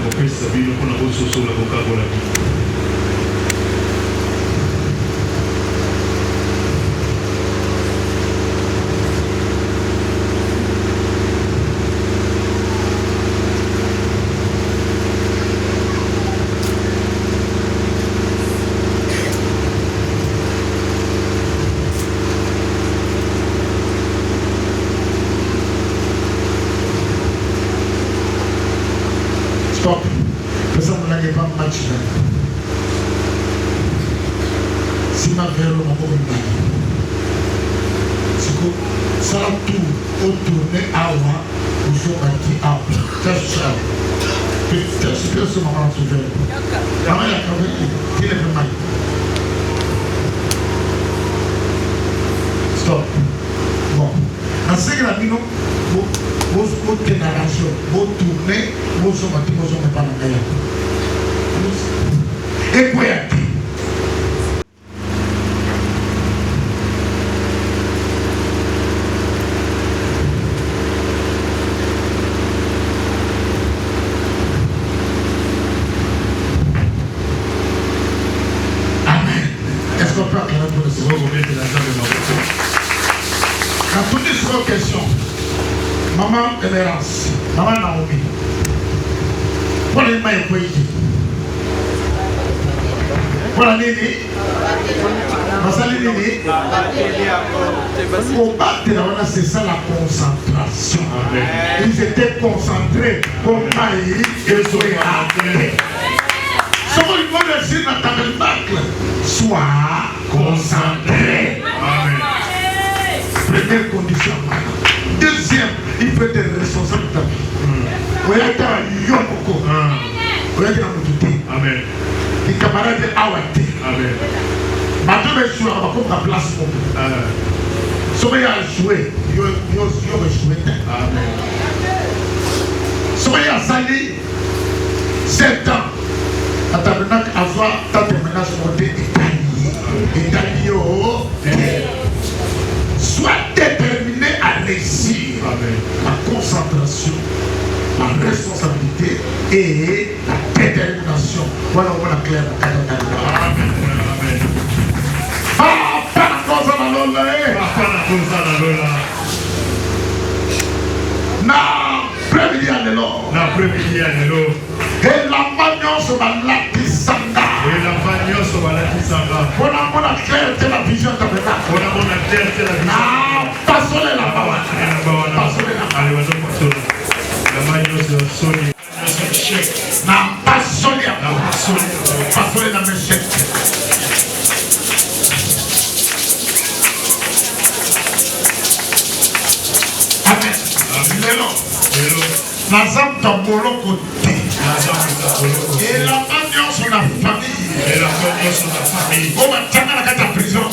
Stop. Personne ne pas match. Si ma verre m'a pas vu. C'est que ça tout autourné à moi, nous sommes bâtis à just shout. Just ce moment se fait. Maman il a travaillé, il est mal. Stop. Bon. En ce que la vie vos générations, vos tournées, vos sommatés, vos sommes pas dans la et quoi y Amen. Est-ce qu'on peut acclamer pour le Seigneur? Quand toutes les questions, Maman Emerance, Maman Naomi, voilà le maillot pour ici. Voilà Nini, Masali Nini. Au battre, c'est ça la concentration. Ils étaient concentrés pour maïs et soya. Ce qu'on veut réussir dans ta tabernacle, sois concentré. Amen. quelles conditions. Deuxième, il faut être responsable de ta vie. Voyez ta yoko. Voyez ta moutouté. Amen. Les camarades awate. Amen. Maintenant, je suis à ma place. Somme a joué, yo joué. Amen. Somme a sali 7 ans. À ta menace, à soi, ta menace montée Italie. Sois déterminé à réussir. Amen. La concentration, la responsabilité et la détermination. Voilà où on a clair. Amen. Amen. Na première de l'or. Et la magnon sur la latisanga. On a clair de la vision de la na pasole la bawa. Pasole la pasole la mechette. Nazam Tambolo côté. Et la manion sur la famille. On va tenir la carte à prison.